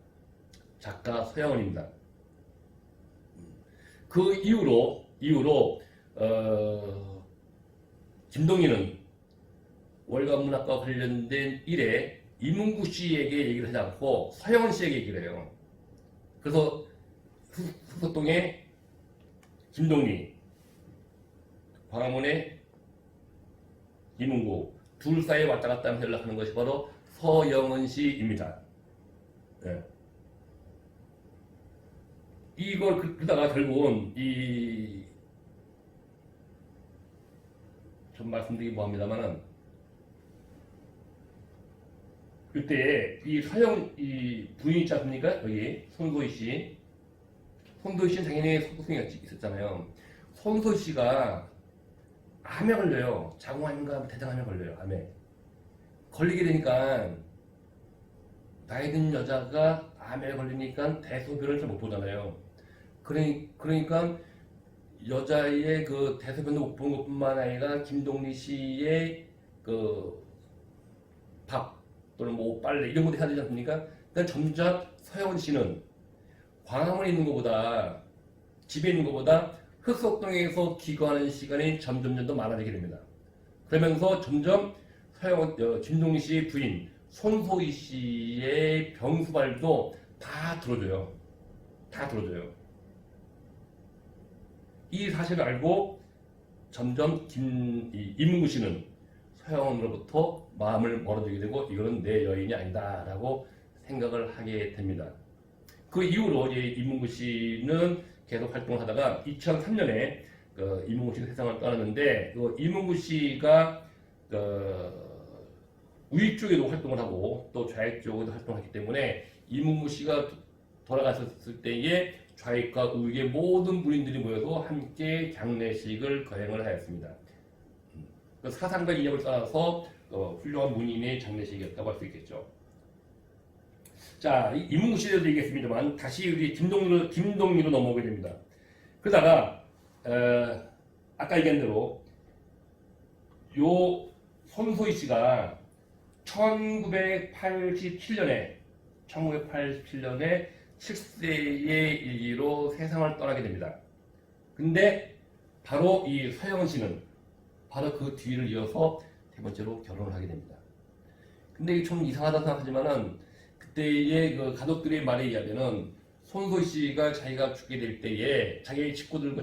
작가 서영은입니다. 그 이후로 김동희는 월간문학과 관련된 일에 이문구 씨에게 얘기를 하지 않고 서영은 씨에게 얘기를 해요. 그래서 흑석동에 김동희, 광화문에 이문구 둘 사이에 왔다 갔다 하면서 연락하는 것이 바로 서영은 씨입니다. 네. 이걸 그러다가 결국은 좀 말씀드리기 뭐합니다만은 그때 이 부인 있지 않습니까? 여기 손소희 씨. 손소희 씨는 당연히 소속성이 있었잖아요. 손소희 씨가 암에 걸려요. 자궁암인가 대장암에 걸려요. 암에 걸리게 되니까 나이 든 여자가 암에 걸리니까 대소변을 잘 못 보잖아요. 그러니까 여자의 그 대소변을 못 본 것뿐만 아니라 김동리 씨의 그 밥 또는 뭐 빨래 이런 것도 해야 되지 않습니까? 그러니까 점점 서영은 씨는 광화문에 있는 것보다 집에 있는 것보다 흑석동에서 기거하는 시간이 점점 더 많아지게 됩니다. 그러면서 점점 김동리 씨의 부인 손소희 씨의 병수발도 다 들어줘요. 이 사실을 알고 점점 이문구 씨는 서영은으로부터 마음을 멀어지게 되고 이거는 내 여인이 아니다라고 생각을 하게 됩니다. 그 이후로 이문구 씨는 계속 활동을 하다가 2003년에 이문구 씨가 세상을 떠났는데 이문구 씨가 우익 쪽에도 활동을 하고 또 좌익 쪽에도 활동했기 때문에 이문구 씨가 돌아가셨을 때에 좌익과 우익의 모든 문인들이 모여서 함께 장례식을 거행을 하였습니다. 사상과 이념을 따라서 훌륭한 문인의 장례식이었다고 할 수 있겠죠. 자, 이문구 씨에도 얘기했습니다만 다시 우리 김동리로 넘어오게 됩니다. 그러다가 아까 얘기한 대로 요 손소희 씨가 1987년에 7세의 일기로 세상을 떠나게 됩니다. 근데 바로 이 서영은 씨는 바로 그 뒤를 이어서 세 번째로 결혼을 하게 됩니다. 근데 이게 좀 이상하다 생각하지만은 그때의 그 가족들의 말에 의하면은 손소희 씨가 자기가 죽게 될 때에 자기 식구들과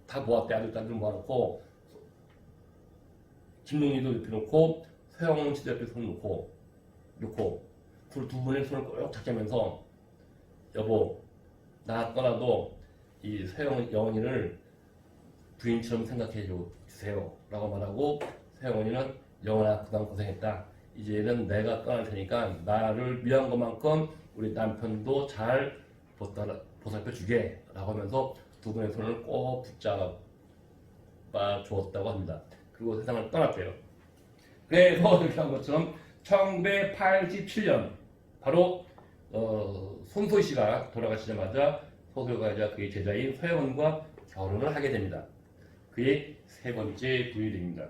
다 모았대. 아들들 모아놓고 김동희도 옆에 놓고 서영은 씨도 옆에 손 놓고 두 분의 손을 꼭 잡자면서 여보 나 떠나도 이 서영은 영원이를 부인처럼 생각해 주세요 라고 말하고 서영은이는 영원아 그동안 고생했다. 이제는 내가 떠날 테니까 나를 위한 것만큼 우리 남편도 잘 보살펴 주게 라고 하면서 두 분의 손을 꼭 붙잡아 주었다고 합니다. 그리고 세상을 떠났대요. 그래서 이렇게 한 것처럼 1987년 바로 손소희 씨가 돌아가시자마자 소설가이자 그의 제자인 서영은과 결혼을 하게 됩니다. 그의 세 번째 부인이 됩니다.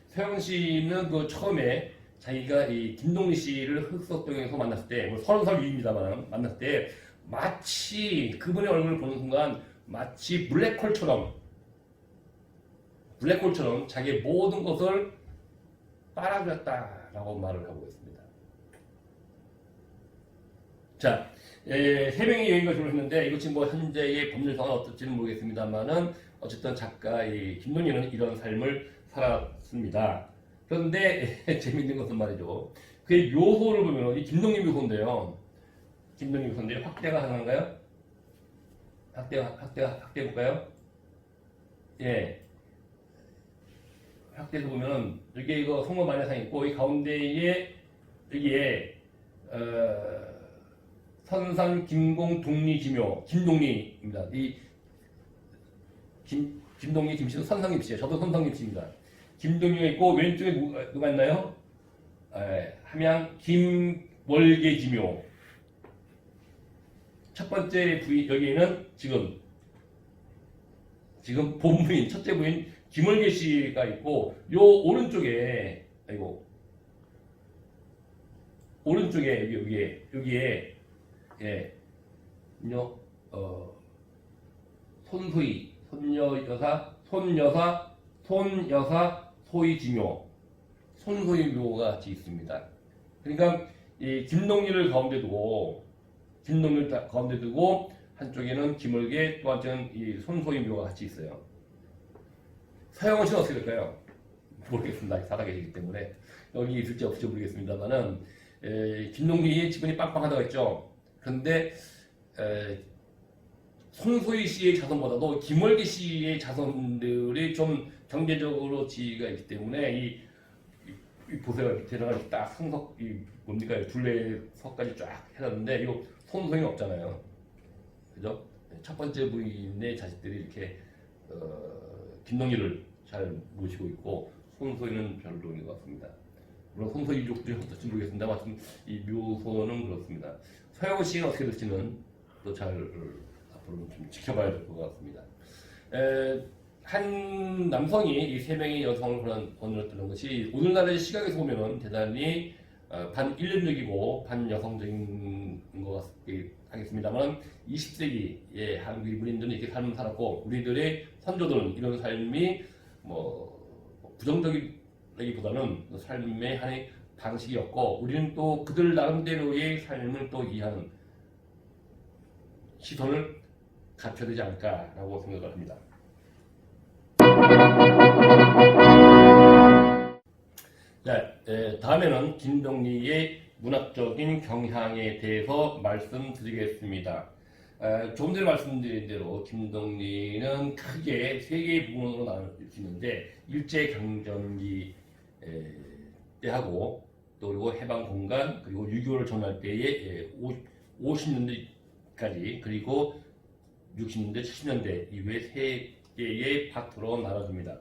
서영은 씨는 그 처음에 자기가 이 김동리 씨를 흑석동에서 만났을 때, 뭐 30살 위입니다만 만났을 때 마치 그분의 얼굴을 보는 순간 마치 블랙홀처럼 자기의 모든 것을 빨아들였다라고 말을 하고 있습니다. 자, 세 명의 여인과 결혼을 했는데 이것이 뭐 현재의 법률상은 어떨지는 모르겠습니다만은 어쨌든 작가 김동희는 이런 삶을 살았습니다. 그런데 재밌는 것은 말이죠. 그의 묘소를 보면 이 김동희 묘소인데요. 확대가 가능한가요? 확대 볼까요? 예. 확대해서 보면 여기 이거 성모 마녀상 있고 이 가운데에 여기에 선산 김공 동리 기묘 김동리입니다. 이 김동리, 김씨는 선성립 씨예요. 저도 선성립 씨입니다. 김동리가 있고 왼쪽에 누가 있나요? 함양 김월계지묘. 첫 번째 부인 여기는 지금 본부인 첫째 부인 김월계 씨가 있고 요 오른쪽에 오른쪽에 여기에 손소희 손여사 소희지묘 손소희묘가 같이 있습니다. 그러니까 이 김동리를 가운데 두고 한쪽에는 김월계 또 한쪽에는 이 손소희묘가 같이 있어요. 서영원 씨는 어떻게 될까요? 모르겠습니다. 살아계시기 때문에 여기 있을지 없을지 모르겠습니다만은 김동리의 지분이 빵빵하다고 했죠. 그런데 손소희 씨의 자손보다도 김월계 씨의 자손들이 좀 경제적으로 지위가 있기 때문에 이 보세요. 밑에다가 딱 성석 뭡니까 둘레석까지 쫙 해놨는데 이거 손소희는 없잖아요. 그죠? 첫 번째 부인의 자식들이 이렇게 김동리를 잘 모시고 있고 손소희는 별로인 것 같습니다. 물론 손소희 유족들이 어떨지 모르겠습니다. 하여튼 이 묘소는 그렇습니다. 서영훈 씨는 어떻게 될지는 또 잘 앞으로 좀 지켜봐야 될 것 같습니다. 한 남성이 이 세 명의 여성을 거느렸다는 것이 오늘날의 시각에서 보면은 대단히 반인륜적이고 반여성적인 것 같겠습니다만 20세기의 한국의 문인들은 이렇게 삶을 살았고 우리들의 선조들은 이런 삶이 부정적이기보다는 삶의 하나의 방식이었고 우리는 또 그들 나름대로의 삶을 또 이해하는 시선을 갖춰야 되지 않을까라고 생각을 합니다. 다음에는 김동리의 문학적인 경향에 대해서 말씀드리겠습니다. 조금 전에 말씀드린 대로 김동리는 크게 세 개의 부분으로 나눌 수 있는데 일제강점기 때하고 또 그리고 해방공간 그리고 6.25를 전할 때의 50년대까지 그리고 60년대, 70년대 이후에 세 개의 파트로 나눠집니다.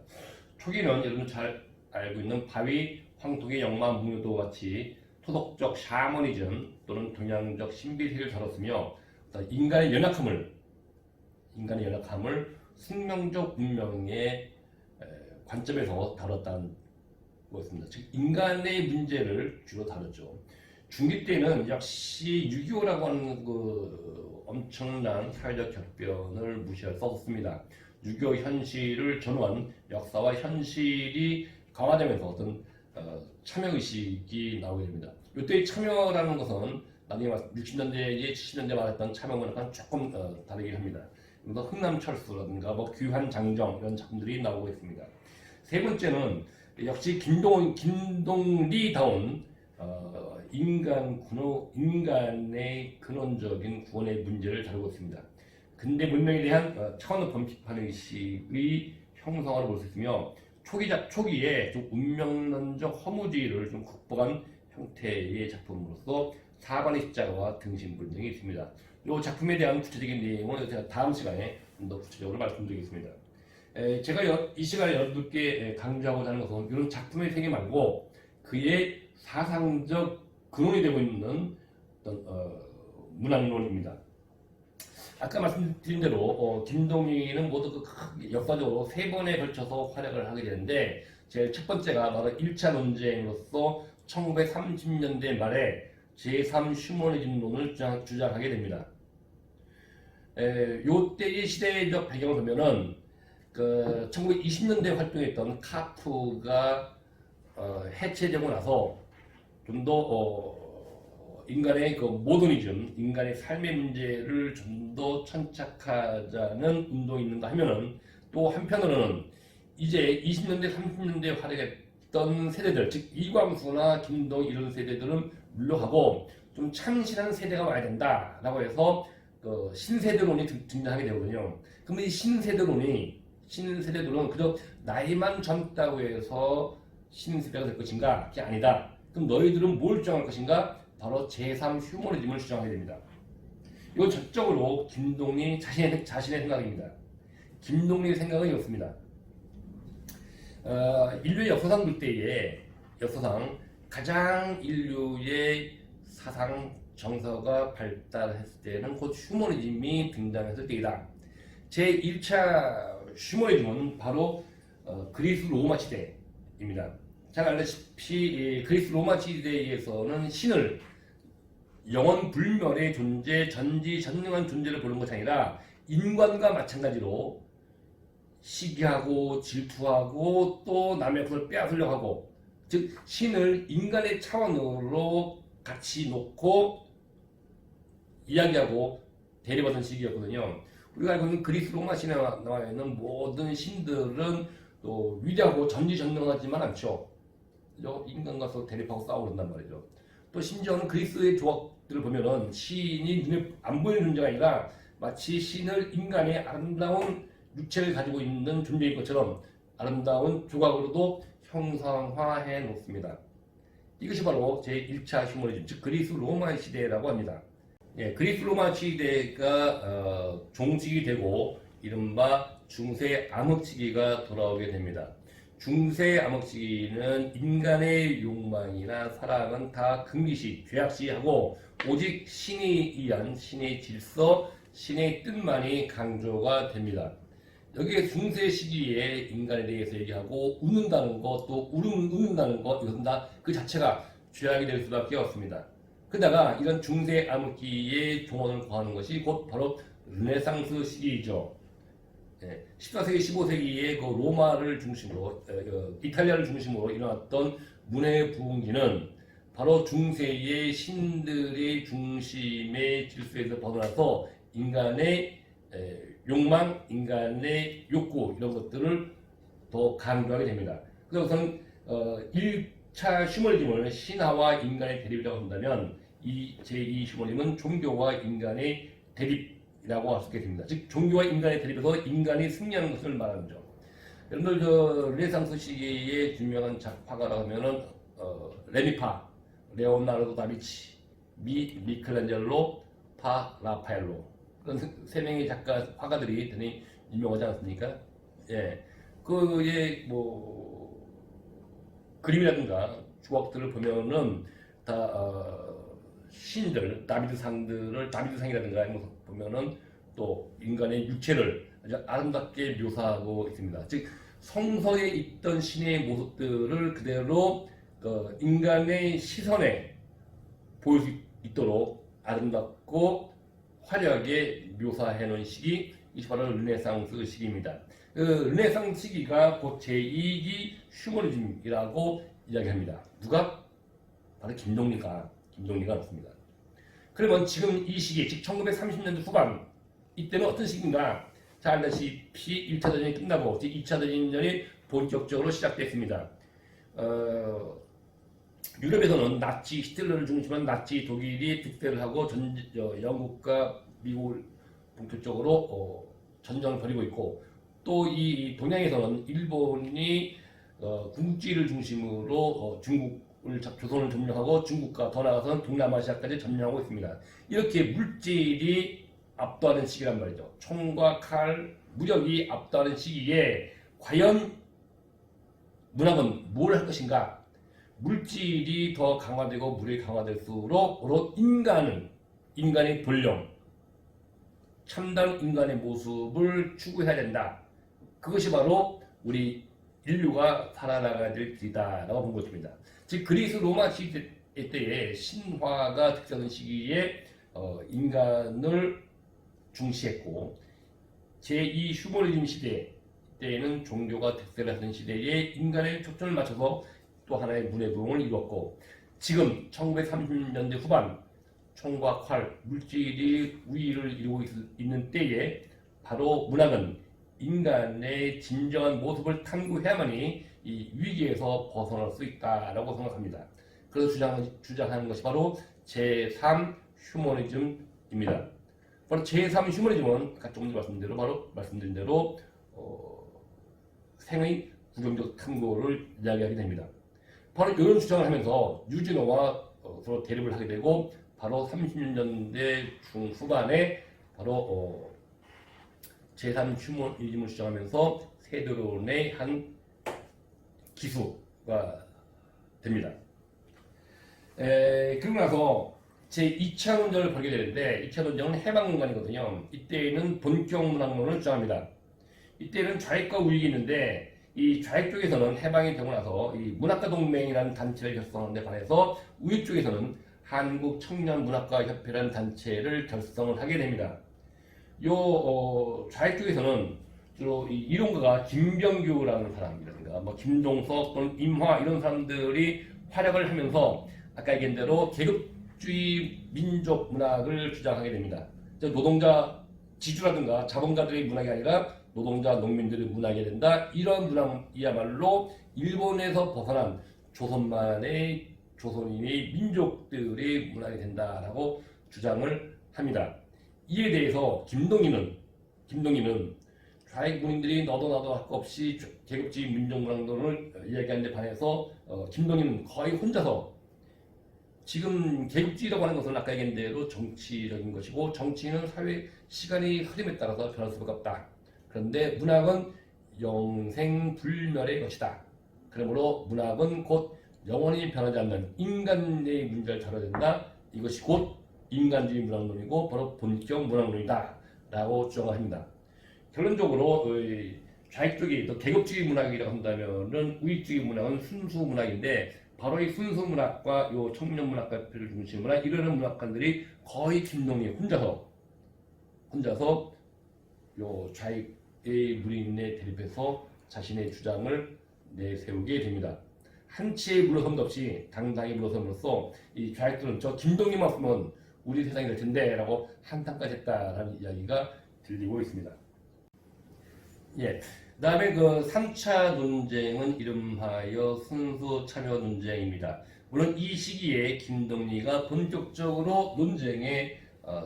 초기는 여러분 잘 알고 있는 바위, 황토기, 영마, 묵류도 같이 토속적 샤머니즘 또는 동양적 신비세를 다뤘으며 인간의 연약함을 숙명적 문명의 관점에서 다뤘다는 거였습니다. 즉 인간의 문제를 주로 다뤘죠. 중기 때는 역시 6.25라고 하는 그 엄청난 사회적 격변을 무시할 수 없습니다. 6.25 현실을 전후한 역사와 현실이 강화되면서 어떤 참여의식이 나오게 됩니다. 이때의 참여라는 것은 나중에 60년대, 70년대 말했던 참여문화과는 조금 다르긴 합니다. 그래서 흥남철수라든가 귀환장정 이런 작품들이 나오고 있습니다. 세 번째는 역시 김동리다운 인간의 근원적인 구원의 문제를 다루고 있습니다. 근대 문명에 대한 차원의 범피판 의식의 형성화를 볼 수 있으며 초기에 좀 운명론적 허무주의를 좀 극복한 형태의 작품으로서 사반의 십자가와 등신불 등이 있습니다. 이 작품에 대한 구체적인 내용은 제가 다음 시간에 좀 더 구체적으로 말씀드리겠습니다. 제가 이 시간에 여러분께 강조하고자 하는 것은 이런 작품의 세계 말고 그의 사상적 근원이 되고 있는 어떤 문학론입니다. 아까 말씀드린 대로 김동리는 모두 역사적으로 세 번에 걸쳐서 활약을 하게 되는데 제일 첫 번째가 바로 1차 논쟁으로서 1930년대 말에 제3 휴머니즘론을 주장하게 됩니다. 요때의 시대적 배경을 보면은 1920년대 활동했던 카프가 해체되고 나서 좀 더 인간의 모더니즘, 인간의 삶의 문제를 좀 더 천착하자는 운동이 있는가 하면은 또 한편으로는 이제 20년대, 30년대 활약했던 세대들, 즉 이광수나 김동 이런 세대들은 물러가고 좀 참신한 세대가 와야 된다라고 해서 신세대론이 등장하게 되거든요. 그럼 이 신세대들은 그저 나이만 젊다고 해서 신세대가 될 것인가? 그게 아니다. 그럼 너희들은 뭘 주장할 것인가? 바로 제3 휴머니즘을 주장하게 됩니다. 이건 전적으로 김동리 자신의 생각입니다. 김동리의 생각은 이렇습니다. 인류의 역사상 볼 때에 역사상 가장 인류의 사상 정서가 발달했을 때는 곧 휴머니즘이 등장했을 때이다. 제1차 휴머니즘은 바로 그리스 로마 시대입니다. 잘 알다시피 그리스 로마 시대에서는 신을 영원 불멸의 존재, 전지전능한 존재를 보는 것이 아니라 인간과 마찬가지로 시기하고 질투하고 또 남의 것을 빼앗으려고 하고, 즉 신을 인간의 차원으로 같이 놓고 이야기하고 대립하던 시기였거든요. 우리가 알고 있는 그리스 로마 신에 나와 있는 모든 신들은 또 위대하고 전지전능하지만 않죠. 인간과 서 대립하고 싸우는단 말이죠. 또 심지어는 그리스의 조각들을 보면은 신이 눈에 안 보이는 존재가 아니라 마치 신을 인간의 아름다운 육체를 가지고 있는 존재인 것처럼 아름다운 조각으로도 형상화해 놓습니다. 이것이 바로 제1차 휴머니즘, 즉 그리스 로마 시대라고 합니다. 그리스 로마 시대가 종식이 되고 이른바 중세 암흑 시기가 돌아오게 됩니다. 중세 암흑 시기는 인간의 욕망이나 사랑은 다 금기시, 죄악시하고 오직 신이 의한 신의 질서, 신의 뜻만이 강조가 됩니다. 여기에 중세 시기에 인간에 대해서 얘기하고 웃는다는 것, 또 웃는다는 것, 이것은 다 그 자체가 죄악이 될 수밖에 없습니다. 그러다가 이런 중세 암흑기에 종언을 구하는 것이 곧 바로 르네상스 시기이죠. 14세기, 15세기에 그 로마를 중심으로, 이탈리아를 중심으로 일어났던 문해 부흥기는 바로 중세의 신들의 중심의 질서에서 벗어나서 인간의 욕망, 인간의 욕구 이런 것들을 더 강조하게 됩니다. 그래서 우선 1차 휴머니즘을 신화와 인간의 대립이라고 한다면 제2 휴머니즘은 종교와 인간의 대립이라고 할 수 있게 됩니다. 즉 종교와 인간의 대립에서 인간이 승리하는 것을 말하죠. 여러분들 르네상스 시기의 유명한 화가라고 하면은 레미파, 레오나르도 다비치, 미켈란젤로, 라파엘로, 그런 세 명의 화가들이 대단히 유명하지 않습니까? 그의 그림이라든가 조각들을 보면은 다 신들, 다비드상이라든가 이런 것 보면은 또 인간의 육체를 아주 아름답게 묘사하고 있습니다. 즉 성서에 있던 신의 모습들을 그대로 인간의 시선에 보일 수 있도록 아름답고 화려하게 묘사해 놓은 시기, 이것이 바로 르네상스 시기입니다. 르네상스 시기가 곧 제2기 휴머니즘이라고 이야기합니다. 누가? 바로 김동리가 없습니다. 그러면 지금 이 시기, 즉 1930년대 후반, 이때는 어떤 시기인가? 잘 알다시피 1차 대전이 끝나고 2차 대전이 본격적으로 시작됐습니다. 유럽에서는 나치 히틀러를 중심한 나치 독일이 득세를 하고 영국과 미국을 본격적으로 전쟁을 벌이고 있고, 또 이 동양에서는 일본이 궁극지를 중심으로 조선을 점령하고 중국과 더 나아가서는 동남아시아까지 점령하고 있습니다. 이렇게 물질이 압도하는 시기란 말이죠. 총과 칼, 무력이 압도하는 시기에 과연 문학은 뭘 할 것인가? 물질이 더 강화되고 무력이 강화될수록 바로 인간의 본령, 참다운 인간의 모습을 추구해야 된다. 그것이 바로 우리 인류가 살아나가야 될 길이다라고 본 것입니다. 즉 그리스 로마 시대 때에 신화가 득세하는 시기에 인간을 중시했고, 제2 휴머니즘 시대 때에는 종교가 득세를 하는 시대에 인간의 초점을 맞춰서 또 하나의 문해 부흥을 이루었고, 지금 1930년대 후반 총과 활, 물질이 우위를 이루고 있는 때에 바로 문학은 인간의 진정한 모습을 탐구해야만이 이 위기에서 벗어날 수 있다라고 생각합니다. 그래서 주장하는 것이 바로 제3 휴머니즘입니다. 바로 제3 휴머니즘은 아까 조금 전에 말씀드린 대로 생의 구경적 탐구를 이야기하게 됩니다. 바로 이런 주장을 하면서 유진호와 서로 대립을 하게 되고, 바로 30년대 중후반에 바로 제3휴머니즘을 주장하면서 세대론의 한 기수가 됩니다. 그러고 나서 제2차 논쟁을 벌게 되는데 2차 논쟁은 해방문관이거든요. 이때는 본격 문학론을 주장합니다. 이때는 좌익과 우익이 있는데 이 좌익 쪽에서는 해방이 되고 나서 이 문학가 동맹이라는 단체를 결성하는 데 반해서 우익 쪽에서는 한국 청년 문학가 협회라는 단체를 결성을 하게 됩니다. 좌익 쪽에서는 주로 이 이론가가 김병규라는 사람이라든가 뭐 김동석 또는 임화 이런 사람들이 활약을 하면서 아까 얘기한 대로 계급주의 민족 문학을 주장하게 됩니다. 노동자 지주라든가 자본가들의 문학이 아니라 노동자 농민들의 문학이 된다. 이런 문학이야말로 일본에서 벗어난 조선인의 민족들의 문학이 된다라고 주장을 합니다. 이에 대해서 김동희는 좌익 문인들이 너도 나도 할 것 없이 계급주의 민족문학론을 이야기하는 데 반해서 김동희는 거의 혼자서 지금 계급주의라고 하는 것은 아까 얘기한 대로 정치적인 것이고 정치는 사회 시간의 흐름에 따라서 변할 수밖에 없다. 그런데 문학은 영생불멸의 것이다. 그러므로 문학은 곧 영원히 변하지 않는 인간의 문제를 다뤄야 된다. 이것이 곧 인간주의 문학론이고 바로 본격 문학론이다 라고 주장을 합니다. 결론적으로 좌익 쪽이 또 계급주의 문학이라고 한다면은 우익주의 문학은 순수 문학인데 바로 이 순수 문학과 요 청년 문학가를 중심으로 한 이러는 문학관들이 거의 김동희 혼자서 요 좌익의 문인에 대립해서 자신의 주장을 내세우게 됩니다. 한치의 물러섬도 없이 당당히 물러섬으로써 이 좌익들은 저 김동희만 보면 우리 세상이 될 텐데 라고 한탄까지 했다라는 이야기가 들리고 있습니다. 그 다음에 그 3차 논쟁은 이름하여 순수 참여 논쟁입니다. 물론 이 시기에 김동리가 본격적으로 논쟁에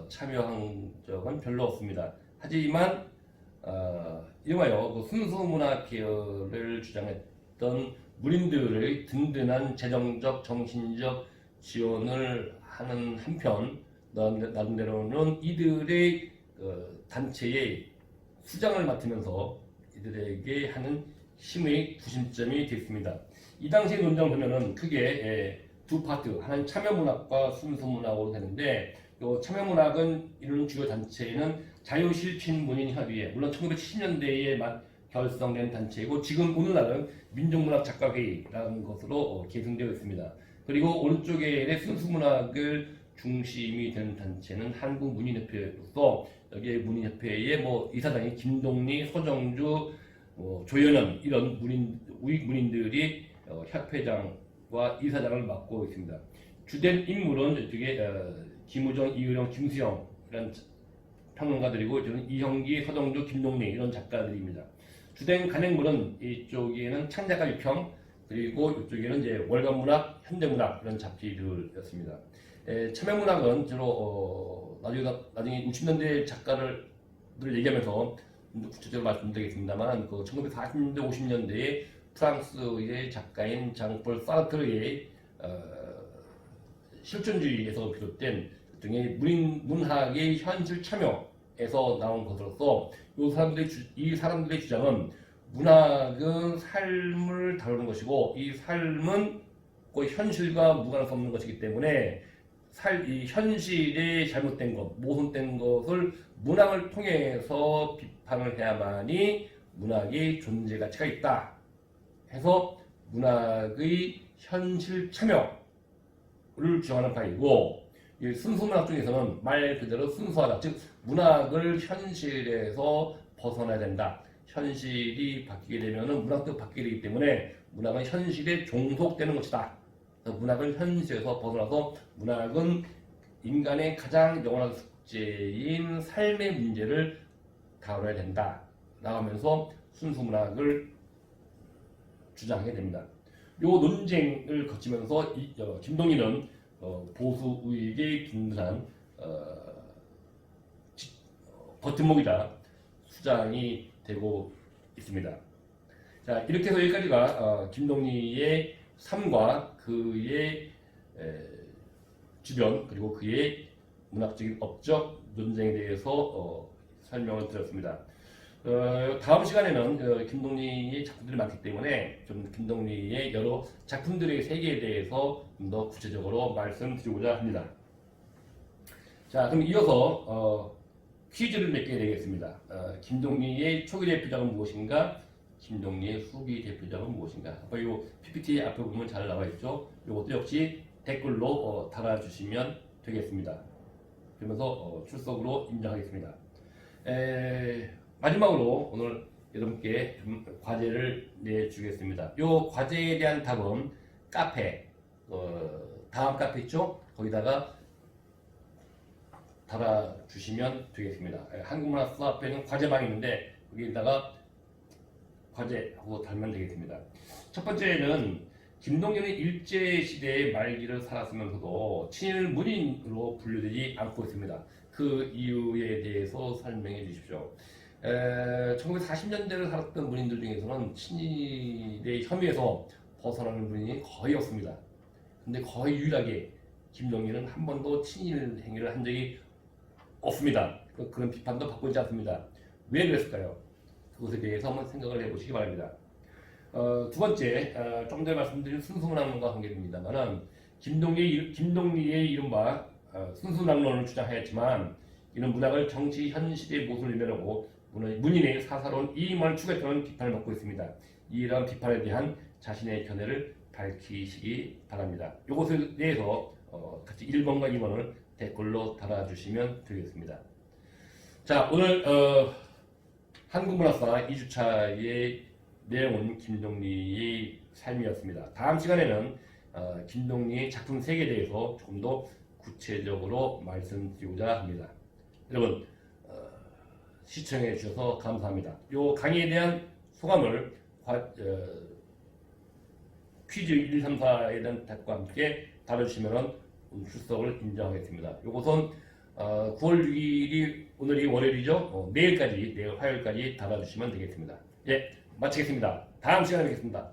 참여한 적은 별로 없습니다. 하지만 이름하여 그 순수 문학 계열을 주장했던 문인들의 든든한 재정적, 정신적 지원을 하는 한편 나름대로는 이들의 단체의 수장을 맡으면서 이들에게 하는 힘의 구심점이 됐습니다. 이 당시 논쟁을 보면은 크게 두 파트, 하나는 참여문학과 순수문학으로 되는데 이 참여문학은 이런 주요 단체는 자유실핀문인협의회, 물론 1970년대에 결성된 단체이고 지금 오늘날은 민족문학작가회의라는 것으로 계승되어 있습니다. 그리고 오른쪽에 순수문학을 중심이 된 단체는 한국문인협회로서 여기에 문인협회의 이사장이 김동리, 서정주, 조현현 이런 우익 문인들이 협회장과 이사장을 맡고 있습니다. 주된 인물은 이쪽에 김우정, 이의령, 김수영 이런 평론가들이고 저는 이형기, 서정주, 김동리 이런 작가들입니다. 주된 간행물은 이쪽에는 창작가 유평 그리고 이쪽에는 이제 월간문학, 현대문학 이런 잡지들이었습니다. 참여문학은 주로 나중에 60년대 작가를 얘기하면서 구체적으로 말씀드리겠습니다만 그 1940년대, 50년대에 프랑스의 작가인 장폴 사르트르의 실존주의에서 비롯된 등의 문학의 현실 참여에서 나온 것으로서 이 사람들의 주장은 문학은 삶을 다루는 것이고 이 삶은 그 현실과 무관할 수 없는 것이기 때문에 이 현실에 잘못된 것, 모순된 것을 문학을 통해서 비판을 해야만이 문학의 존재 가치가 있다 해서 문학의 현실 참여를 주장하는 바이고 이 순수문학 중에서는 말 그대로 순수하다, 즉 문학을 현실에서 벗어나야 된다. 현실이 바뀌게 되면 문학도 바뀌게 되기 때문에 문학은 현실에 종속되는 것이다. 문학은 현실에서 벗어나서 문학은 인간의 가장 영원한 숙제인 삶의 문제를 다뤄야 된다. 나오면서 순수문학을 주장하게 됩니다. 이 논쟁을 거치면서 김동희는 보수 우익의 든든한 버팀목이자 수장이 되고 있습니다. 자, 이렇게 해서 여기까지가 김동희의 삶과 그의 주변 그리고 그의 문학적인 업적 논쟁에 대해서 설명을 드렸습니다. 다음 시간에는 김동리의 작품들이 많기 때문에 좀 김동리의 여러 작품들의 세계에 대해서 좀 더 구체적으로 말씀드리고자 합니다. 자, 그럼 이어서 퀴즈를 몇 개 내겠습니다. 김동리의 초기 대표작은 무엇인가? 김동리의 후기 대표작은 무엇인가? 이 PPT 앞에 보면 잘 나와 있죠. 이것도 역시 댓글로 달아주시면 되겠습니다. 그러면서 출석으로 인정하겠습니다. 마지막으로 오늘 여러분께 좀 과제를 내주겠습니다. 이 과제에 대한 답은 카페, 다음 카페 있죠? 거기다가 달아주시면 되겠습니다. 한국문화수 앞에는 과제방이 있는데 거기다가 과제하고 달면 되겠습니다. 첫 번째는 김동연은 일제시대의 말기를 살았으면서도 친일 문인으로 분류되지 않고 있습니다. 그 이유에 대해서 설명해 주십시오. 1940년대를 살았던 문인들 중에서는 친일의 혐의에서 벗어나는 문인이 거의 없습니다. 근데 거의 유일하게 김동연은 한 번도 친일 행위를 한 적이 없습니다. 그런 비판도 받고 있지 않습니다. 왜 그랬을까요? 그것에 대해서 한번 생각을 해보시기 바랍니다. 두 번째, 좀 전에 말씀드린 순수문학론과 관계됩니다만 김동리의 이른바 순수문학론을 주장하였지만 이는 문학을 정치 현실의 모습을 외면하고 문인의 사사로운 이익만을 추구했다는 비판을 받고 있습니다. 이러한 비판에 대한 자신의 견해를 밝히시기 바랍니다. 이것에 대해서 같이 1번과 2번을 댓글로 달아주시면 되겠습니다. 자, 오늘 한국문학사 2주차의 내용은 김동리의 삶이었습니다. 다음 시간에는 김동리의 작품 세계에 대해서 조금 더 구체적으로 말씀드리고자 합니다. 여러분 시청해 주셔서 감사합니다. 이 강의에 대한 소감을 퀴즈 1, 2, 3, 4에 대한 답과 함께 달아주시면 출석을 인정하겠습니다. 이것은 9월 6일이 오늘이 월요일이죠. 내일 화요일까지 달아주시면 되겠습니다. 예, 마치겠습니다. 다음 시간에 뵙겠습니다.